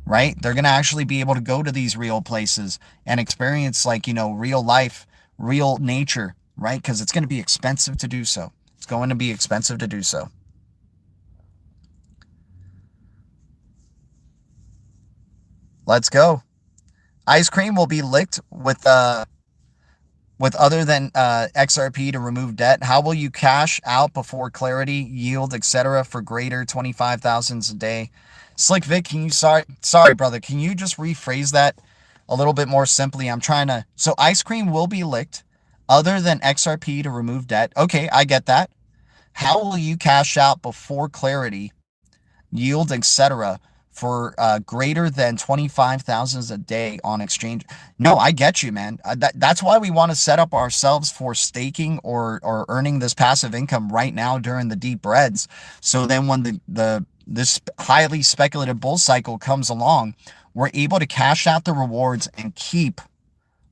right? They're going to actually be able to go to these real places and experience, like, real life, real nature, right? Because it's going to be expensive to do so. It's going to be expensive to do so. Let's go. Ice cream will be licked with other than XRP to remove debt. How will you cash out before clarity, yield, etc. for greater 25,000s a day? Slick Vic, can you sorry brother, can you just rephrase that a little bit more simply? I'm trying to. So ice cream will be licked other than XRP to remove debt. Okay, I get that. How will you cash out before clarity, yield, etc., for greater than 25,000 a day on exchange? No, I get you, man. That's why we want to set up ourselves for staking or earning this passive income right now during the deep reds. So then when this highly speculative bull cycle comes along, we're able to cash out the rewards and keep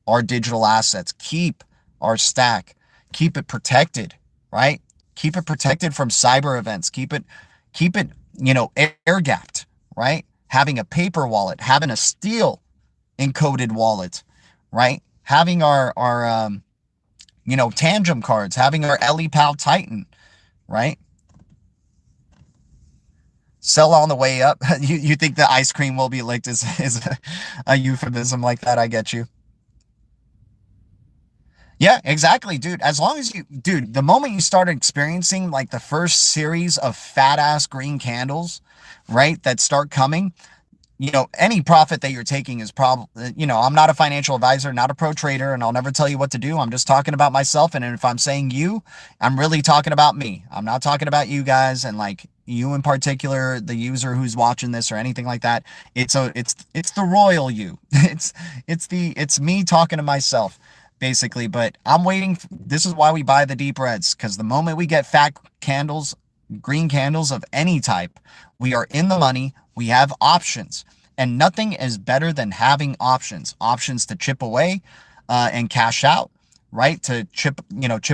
our digital assets, keep our stack, keep it protected, right? Keep it protected from cyber events. Keep it, air gapped, right? Having a paper wallet, having a steel encoded wallet, right? Having our Tangem cards, having our LEPAL Titan, right? Sell on the way up. You think the ice cream will be licked is a euphemism like that? I get you. Yeah, exactly, dude. As long as dude, the moment you start experiencing like the first series of fat ass green candles, right, that start coming, any profit that you're taking is probably, I'm not a financial advisor, not a pro trader, and I'll never tell you what to do. I'm just talking about myself. And if I'm saying you, I'm really talking about me. I'm not talking about you guys and like you in particular, the user who's watching this or anything like that. It's the royal you. It's me talking to myself basically. But I'm waiting. This is why we buy the deep reds, because the moment we get fat candles, green candles of any type, we are in the money. We have options, and nothing is better than having options to chip away and cash out, right? To chip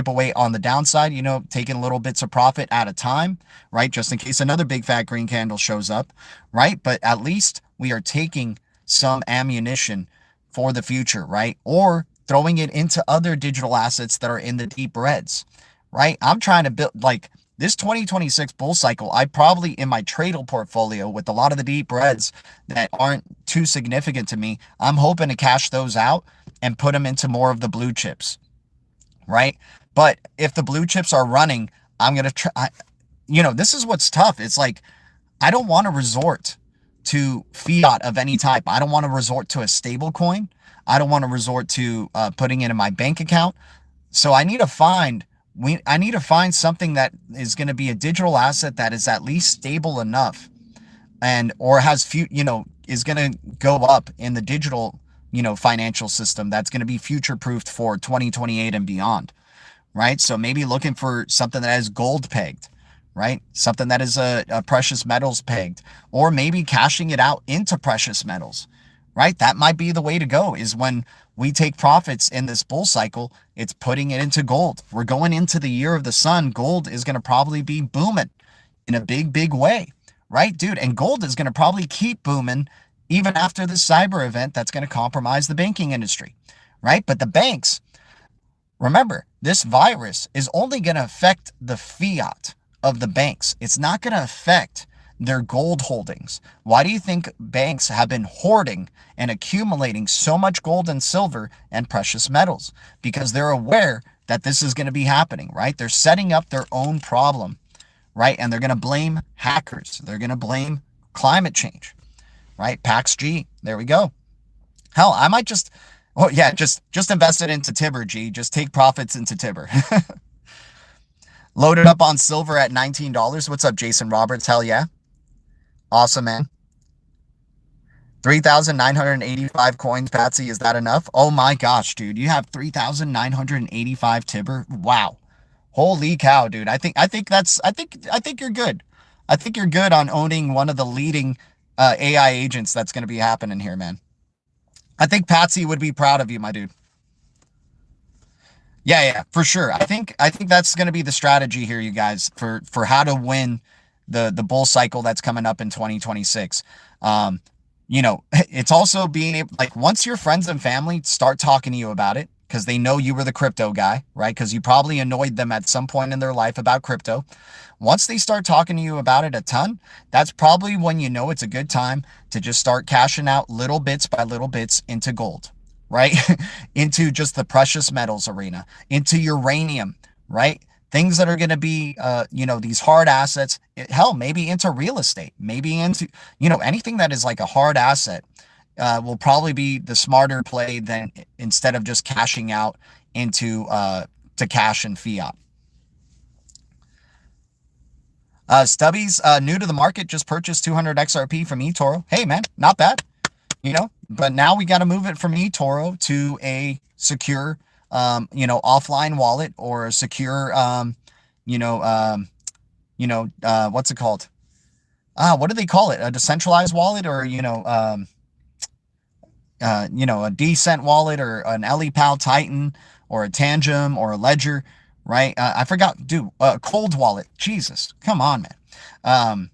away on the downside, taking little bits of profit at a time, right? Just in case another big fat green candle shows up, right? But at least we are taking some ammunition for the future, right? Or throwing it into other digital assets that are in the deep reds, right? I'm trying to build like this 2026 bull cycle. I probably in my Tradle portfolio with a lot of the deep reds that aren't too significant to me, I'm hoping to cash those out and put them into more of the blue chips, right? But if the blue chips are running, I'm going to try, this is what's tough. It's like, I don't want to resort to fiat of any type. I don't want to resort to a stable coin. I don't want to resort to putting it in my bank account. So I need to find something that is going to be a digital asset that is at least stable enough and or has is going to go up in the digital financial system that's going to be future proofed for 2028 and beyond, right? So maybe looking for something that has gold pegged, right? Something that is a precious metals pegged, or maybe cashing it out into precious metals, right? That might be the way to go, is when we take profits in this bull cycle, it's putting it into gold. We're going into the year of the sun. Gold is going to probably be booming in a big, big way, right, dude? And gold is going to probably keep booming even after this cyber event that's going to compromise the banking industry, right? But the banks, remember, this virus is only going to affect the fiat of the banks. It's not going to affect their gold holdings. Why do you think banks have been hoarding and accumulating so much gold and silver and precious metals? Because they're aware that this is going to be happening, right? They're setting up their own problem, right? And they're going to blame hackers. They're going to blame climate change, right? Pax G, there we go. Hell, I might just invest it into Tibber, G. Just take profits into Tibber. Loaded up on silver at $19. What's up, Jason Roberts? Hell yeah. Awesome, man. 3,985 coins, Patsy. Is that enough? Oh my gosh, dude. You have 3,985 Tibber. Wow. Holy cow, dude. I think you're good. I think you're good on owning one of the leading AI agents that's going to be happening here, man. I think Patsy would be proud of you, my dude. Yeah, for sure. I think that's going to be the strategy here, you guys, for how to win the bull cycle that's coming up in 2026. It's also being able, like, once your friends and family start talking to you about it, because they know you were the crypto guy, right? Because you probably annoyed them at some point in their life about crypto. Once they start talking to you about it a ton, that's probably when you know it's a good time to just start cashing out little bits by little bits into gold, right? Into just the precious metals arena, into uranium, right? Things that are going to be, these hard assets, hell, maybe into real estate, maybe into, anything that is like a hard asset will probably be the smarter play than instead of just cashing out into to cash and fiat. Stubbies, new to the market, just purchased 200 XRP from eToro. Hey, man, not bad, but now we got to move it from eToro to a secure, offline wallet or a secure, what's it called? What do they call it? A decentralized wallet or, a decent wallet or an LEPAL Titan or a Tangem or a Ledger, right? I forgot, dude, a cold wallet. Jesus, come on, man.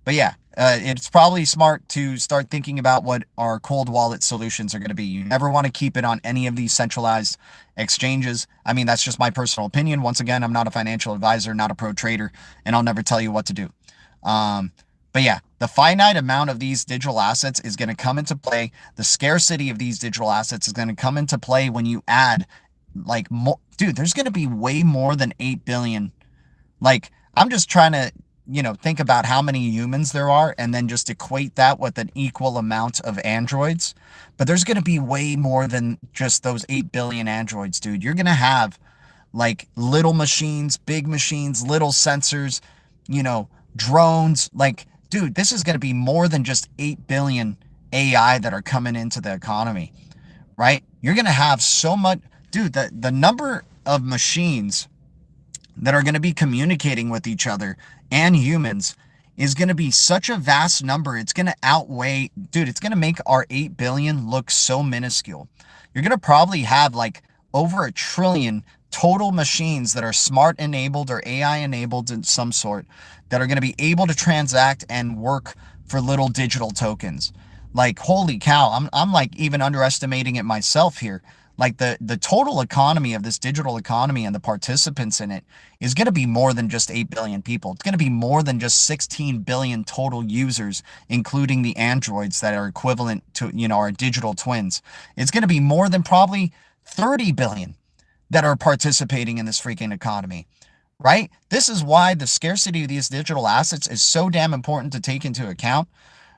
But yeah, it's probably smart to start thinking about what our cold wallet solutions are going to be. You never want to keep it on any of these centralized exchanges. I mean, that's just my personal opinion. Once again, I'm not a financial advisor, not a pro trader, and I'll never tell you what to do. But yeah, the finite amount of these digital assets is going to come into play. The scarcity of these digital assets is going to come into play when you add like more. Dude, there's going to be way more than 8 billion. Like, I'm just trying to, think about how many humans there are and then just equate that with an equal amount of androids. But there's going to be way more than just those 8 billion androids, dude. You're going to have like little machines, big machines, little sensors, drones. Like, dude, this is going to be more than just 8 billion AI that are coming into the economy, right? You're going to have so much, dude, the number of machines that are going to be communicating with each other and humans is going to be such a vast number. It's going to outweigh, dude, it's going to make our 8 billion look so minuscule. You're going to probably have like over 1 trillion total machines that are smart enabled or AI enabled in some sort that are going to be able to transact and work for little digital tokens. Like, holy cow, I'm like even underestimating it myself here. Like the total economy of this digital economy and the participants in it is going to be more than just 8 billion people. It's going to be more than just 16 billion total users, including the androids that are equivalent to, our digital twins. It's going to be more than probably 30 billion that are participating in this freaking economy, right? This is why the scarcity of these digital assets is so damn important to take into account,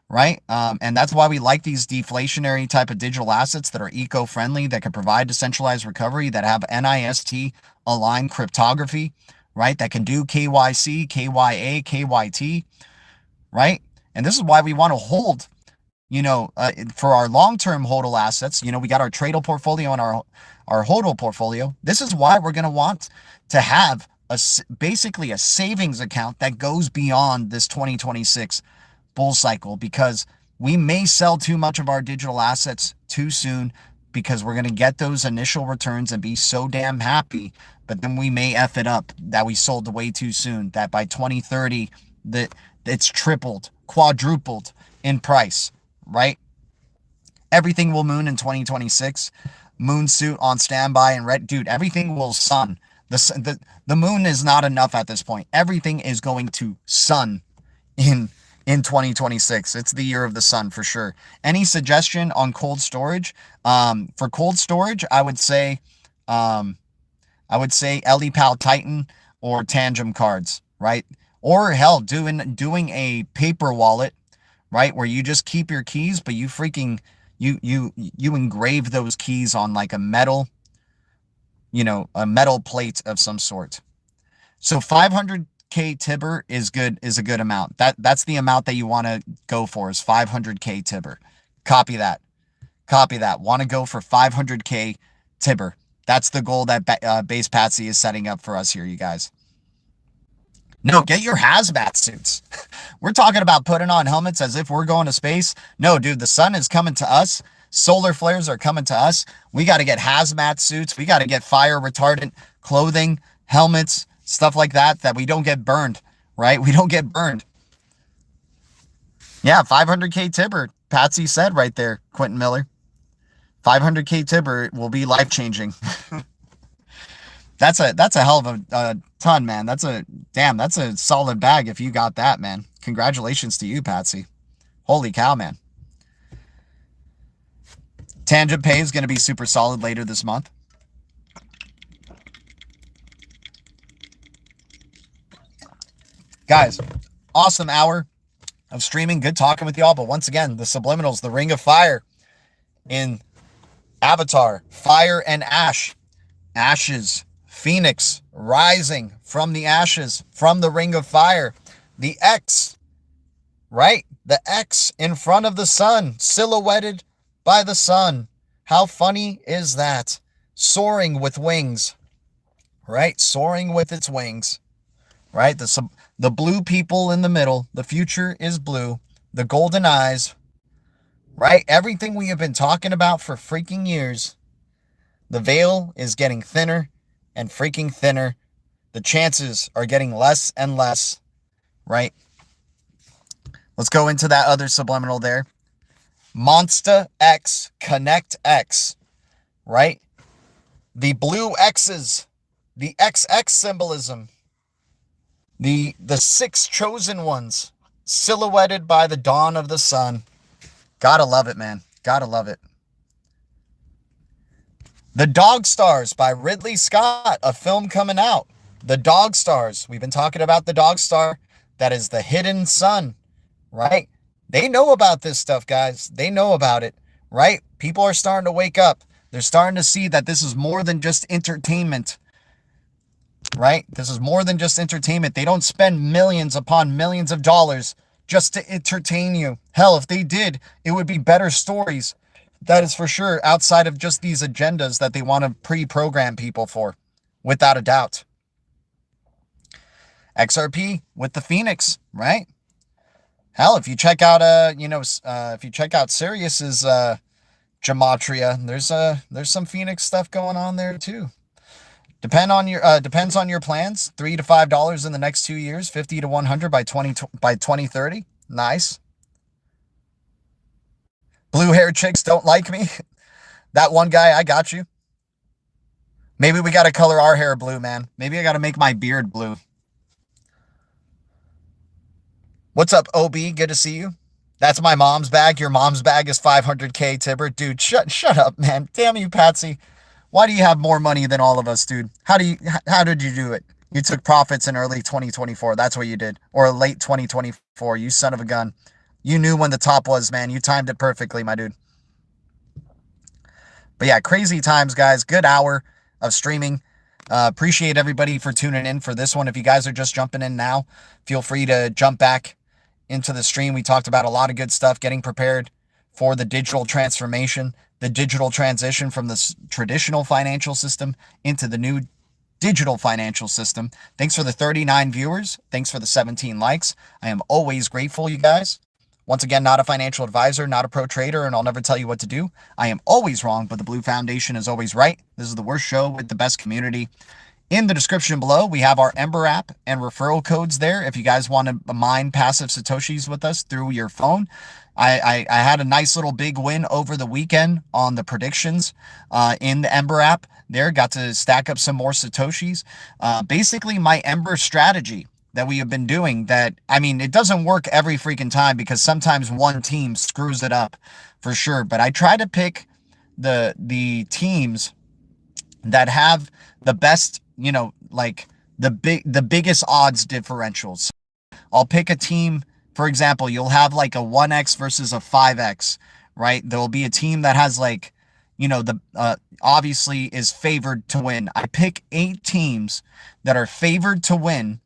right? And that's why we like these deflationary type of digital assets that are eco-friendly, that can provide decentralized recovery, that have NIST aligned cryptography, right? That can do KYC, KYA, KYT, right? And this is why we want to hold, for our long-term HODL assets, we got our Tradle portfolio and our HODL portfolio. This is why we're going to want to have basically a savings account that goes beyond this 2026 bull cycle, because we may sell too much of our digital assets too soon because we're going to get those initial returns and be so damn happy, but then we may F it up that we sold way too soon, that by 2030 that it's tripled, quadrupled in price, right? Everything will moon in 2026. Moon suit on standby and red, dude, everything will sun. The moon is not enough at this point. Everything is going to sun in 2026. It's the year of the sun for sure. Any suggestion on cold storage? For cold storage, I would say LEPAL Titan or Tangem cards, right? Or hell, doing a paper wallet, right, where you just keep your keys, but you freaking you engrave those keys on like a metal plate of some sort. So 500K Tibber is a good amount. That's the amount that you want to go for, is 500K Tibber. Copy that. Want to go for 500K Tibber. That's the goal that Base Patsy is setting up for us here, you guys. No, get your hazmat suits. We're talking about putting on helmets as if we're going to space. No, dude, the sun is coming to us. Solar flares are coming to us. We got to get hazmat suits. We got to get fire retardant clothing, helmets, stuff like that we don't get burned, right? We don't get burned. Yeah, 500K Tibber. Patsy said right there, Quentin Miller. 500K Tibber will be life changing. That's a hell of a ton, man. That's a solid bag if you got that, man. Congratulations to you, Patsy. Holy cow, man. Tangent Pay is going to be super solid later this month. Guys, awesome hour of streaming. Good talking with y'all. But once again, the subliminals, the Ring of Fire in Avatar, fire and ash, ashes, Phoenix rising from the ashes, from the Ring of Fire, the X, right? The X in front of the sun, silhouetted by the sun. How funny is that? Soaring with wings, right? Soaring with its wings, right? The blue people in the middle, the future is blue, the golden eyes, right? Everything we have been talking about for freaking years. The veil is getting thinner and freaking thinner. The chances are getting less and less, right? Let's go into that other subliminal there. Monster X, Connect X, right? The blue X's, the XX symbolism, the six chosen ones, silhouetted by the dawn of the sun. Gotta love it, man. Gotta love it. The Dog Stars by Ridley Scott, a film coming out. The Dog Stars. We've been talking about the Dog Star. That is the hidden sun, right? They know about this stuff, guys. They know about it, right? People are starting to wake up. They're starting to see that this is more than just entertainment, right? This is more than just entertainment. They don't spend millions upon millions of dollars just to entertain you. Hell, if they did, it would be better stories. That is for sure, outside of just these agendas that they want to pre-program people for, without a doubt. XRP with the Phoenix, right? Hell, if you check out if you check out Sirius's gematria, there's some Phoenix stuff going on there too. Depends on your plans. $3 to $5 in the next 2 years, 50 to 100 by 2030. Nice. Blue hair chicks don't like me. That one guy, I got you. Maybe we got to color our hair blue, man. Maybe I got to make my beard blue. What's up, OB? Good to see you. That's my mom's bag. Your mom's bag is 500K, Tibber. Dude, shut up, man. Damn you, Patsy. Why do you have more money than all of us, dude? How did you do it? You took profits in early 2024. That's what you did. Or late 2024. You son of a gun. You knew when the top was, man. You timed it perfectly, my dude. But yeah, crazy times, guys. Good hour of streaming. Appreciate everybody for tuning in for this one. If you guys are just jumping in now, feel free to jump back into the stream. We talked about a lot of good stuff, getting prepared for the digital transformation, the digital transition from the traditional financial system into the new digital financial system. Thanks for the 39 viewers. Thanks for the 17 likes. I am always grateful, you guys. Once again, not a financial advisor, not a pro trader, and I'll never tell you what to do. I am always wrong, but the Blue Foundation is always right. This is the worst show with the best community. In the description below, we have our Ember app and referral codes there. If you guys want to mine passive Satoshis with us through your phone. I had a nice little big win over the weekend on the predictions in the Ember app there. Got to stack up some more Satoshis. Basically, my Ember strategy that we have been doing that, I mean, it doesn't work every freaking time because sometimes one team screws it up for sure. But I try to pick the teams that have the best, like the biggest odds differentials. I'll pick a team, for example, you'll have like a 1x versus a 5x, right? There'll be a team that has like, obviously is favored to win. I pick 8 teams that are favored to win,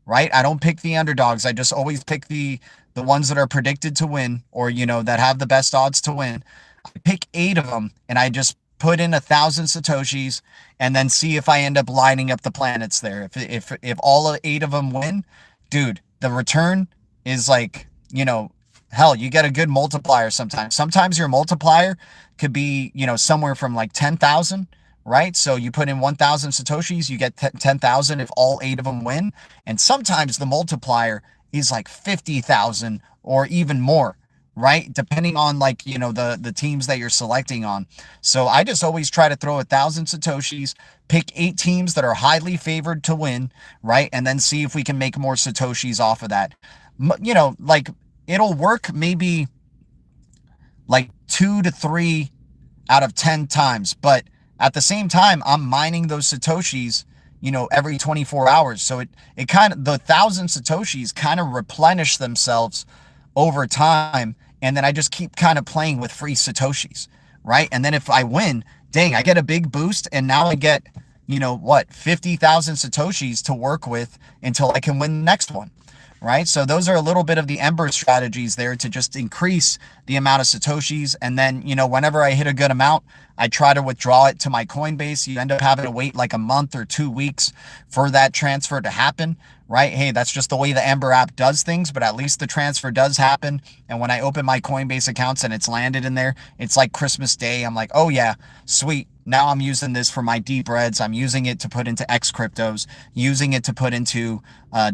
right? I don't pick the underdogs. I just always pick the ones that are predicted to win or, that have the best odds to win. I pick 8 of them and I just put in 1,000 Satoshis and then see if I end up lining up the planets there. If all 8 of them win, dude, the return is like, hell, you get a good multiplier sometimes. Sometimes your multiplier could be, somewhere from like 10,000, right? So you put in 1,000 Satoshis, you get 10,000 if all 8 of them win. And sometimes the multiplier is like 50,000 or even more, right? Depending on like, you know, the teams that you're selecting on. So I just always try to throw 1,000 Satoshis, pick 8 teams that are highly favored to win, right? And then see if we can make more Satoshis off of that. You know, like it'll work maybe like 2 to 3 out of 10 times. But at the same time, I'm mining those Satoshis, you know, every 24 hours. So it kind of, the 1,000 Satoshis kind of replenish themselves over time. And then I just keep kind of playing with free Satoshis, right? And then if I win, dang, I get a big boost. And now I get, you know, what, 50,000 Satoshis to work with until I can win the next one. Right? So those are a little bit of the Ember strategies there to just increase the amount of Satoshis. And then, you know, whenever I hit a good amount, I try to withdraw it to my Coinbase. You end up having to wait like a month or 2 weeks for that transfer to happen, right? Hey, that's just the way the Ember app does things, but at least the transfer does happen. And when I open my Coinbase accounts and it's landed in there, it's like Christmas Day. I'm like, oh yeah, sweet. Now I'm using this for my deep reds. I'm using it to put into X cryptos, using it to put into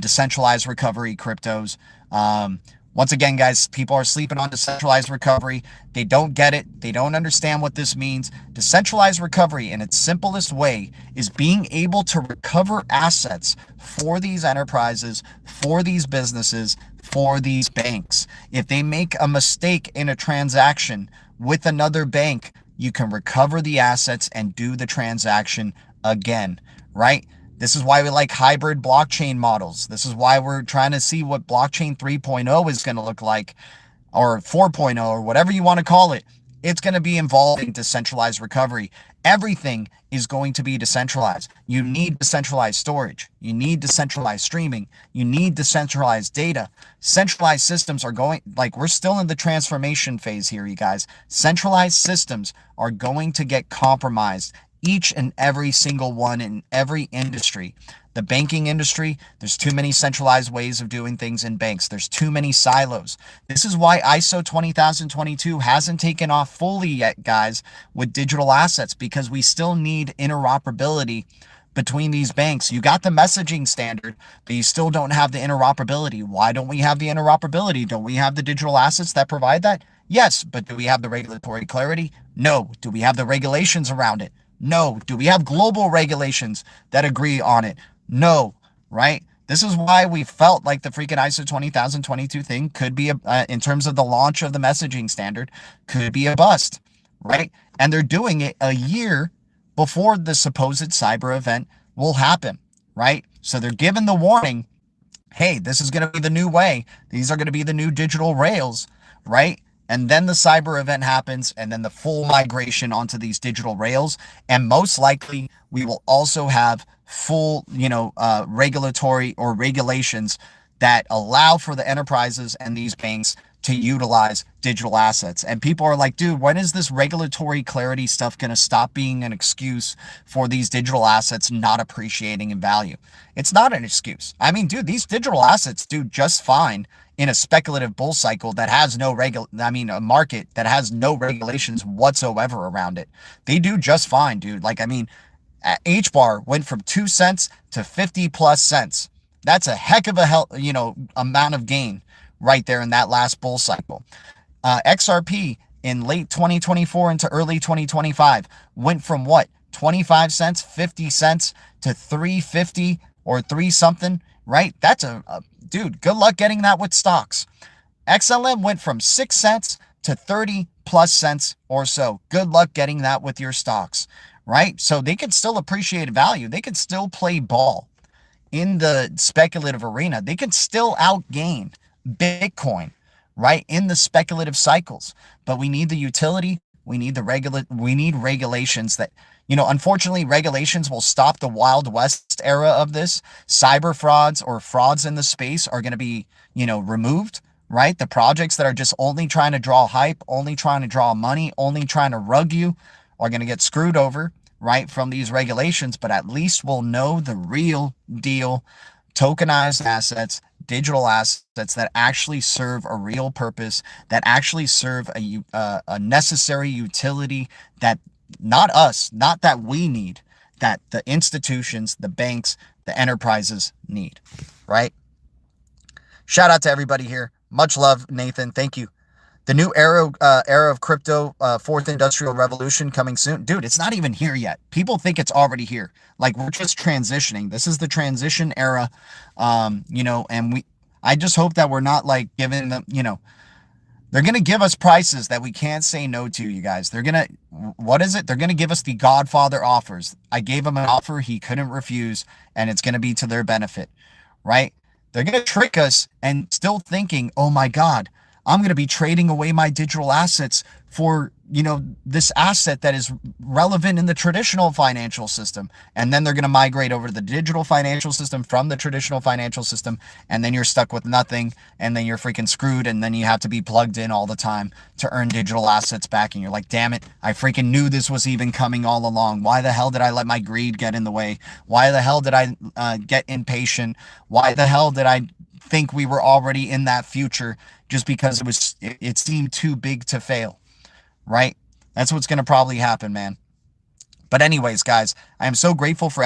decentralized recovery cryptos. Once again, guys, people are sleeping on decentralized recovery. They don't get it. They don't understand what this means. Decentralized recovery, in its simplest way, is being able to recover assets for these enterprises, for these businesses, for these banks. If they make a mistake in a transaction with another bank, you can recover the assets and do the transaction again, right? This is why we like hybrid blockchain models. This is why we're trying to see what blockchain 3.0 is going to look like, or 4.0, or whatever you want to call it. It's going to be involving decentralized recovery. Everything is going to be decentralized. You need decentralized storage. You need decentralized streaming. You need decentralized data. Centralized systems are going, like, we're still in the transformation phase here, you guys. Centralized systems are going to get compromised, each and every single one in every industry. The banking industry, there's too many centralized ways of doing things in banks. There's too many silos. This is why ISO 20022 hasn't taken off fully yet, guys, with digital assets, because we still need interoperability between these banks. You got the messaging standard, but you still don't have the interoperability. Why don't we have the interoperability? Don't we have the digital assets that provide that? Yes, but do we have the regulatory clarity? No. Do we have the regulations around it? No. Do we have global regulations that agree on it? No, right? This is why we felt like the freaking ISO 20022 thing could be, in terms of the launch of the messaging standard, could be a bust, right? And they're doing it a year before the supposed cyber event will happen, right? So they're given the warning, hey, this is going to be the new way. These are going to be the new digital rails, right? And then the cyber event happens, and then the full migration onto these digital rails. And most likely, we will also have full, regulatory or regulations that allow for the enterprises and these banks to utilize digital assets. And people are like, dude, when is this regulatory clarity stuff going to stop being an excuse for these digital assets not appreciating in value? It's not an excuse. I mean, dude, these digital assets do just fine in a speculative bull cycle that has no a market that has no regulations whatsoever around it. They do just fine, dude. Like, I mean, HBAR went from 2 cents to 50 plus cents. That's a heck of a amount of gain right there in that last bull cycle. XRP in late 2024 into early 2025 went from what? 25 cents, 50 cents to 350 or 3 something, right? That's dude, good luck getting that with stocks. XLM went from 6 cents to 30 plus cents or so. Good luck getting that with your stocks, right? So they can still appreciate value. They can still play ball in the speculative arena. They can still outgain Bitcoin, right, in the speculative cycles. But we need the utility. We need we need regulations that, unfortunately, regulations will stop the Wild West era of this. Cyber frauds or frauds in the space are going to be, removed, right? The projects that are just only trying to draw hype, only trying to draw money, only trying to rug you are going to get screwed over, right, from these regulations. But at least we'll know the real deal tokenized assets, digital assets that actually serve a real purpose, that actually serve a necessary utility that not us, not that we need, that the institutions, the banks, the enterprises need, right? Shout out to everybody here. Much love, Nathan. Thank you. The new era of crypto, fourth industrial revolution coming soon. Dude, it's not even here yet. People think it's already here. Like, we're just transitioning. This is the transition era. And I just hope that we're not like giving them, they're going to give us prices that we can't say no to, you guys. What is it? They're going to give us the Godfather offers. I gave him an offer he couldn't refuse, and it's going to be to their benefit, right? They're going to trick us and still thinking, oh my God, I'm going to be trading away my digital assets for, this asset that is relevant in the traditional financial system. And then they're going to migrate over to the digital financial system from the traditional financial system. And then you're stuck with nothing. And then you're freaking screwed. And then you have to be plugged in all the time to earn digital assets back. And you're like, damn it, I freaking knew this was even coming all along. Why the hell did I let my greed get in the way? Why the hell did I get impatient? Why the hell did I think we were already in that future just because it seemed too big to fail? Right? That's what's going to probably happen, man. But anyways, guys, I am so grateful for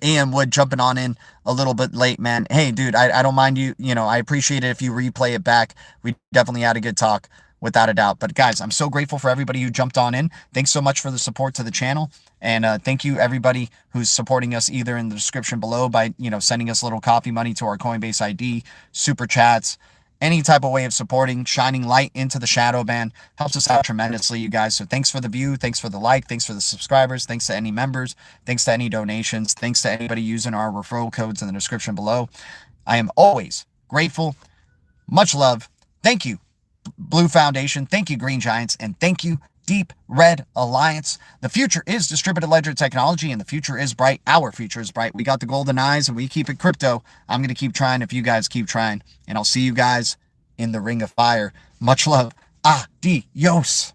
Ian Wood jumping on in a little bit late, man. Hey, dude, I don't mind you. I appreciate it if you replay it back. We definitely had a good talk, without a doubt. But guys, I'm so grateful for everybody who jumped on in. Thanks so much for the support to the channel. And thank you, everybody who's supporting us either in the description below by, sending us a little coffee money to our Coinbase ID, super chats, any type of way of supporting, shining light into the shadow band helps us out tremendously, you guys. So thanks for the view. Thanks for the like. Thanks for the subscribers. Thanks to any members. Thanks to any donations. Thanks to anybody using our referral codes in the description below. I am always grateful. Much love. Thank you, Blue Foundation. Thank you, Green Giants. And thank you, Deep Red Alliance. The future is distributed ledger technology, and the future is bright. Our future is bright. We got the golden eyes, and we keep it crypto. I'm going to keep trying if you guys keep trying. And I'll see you guys in the ring of fire. Much love. Adios.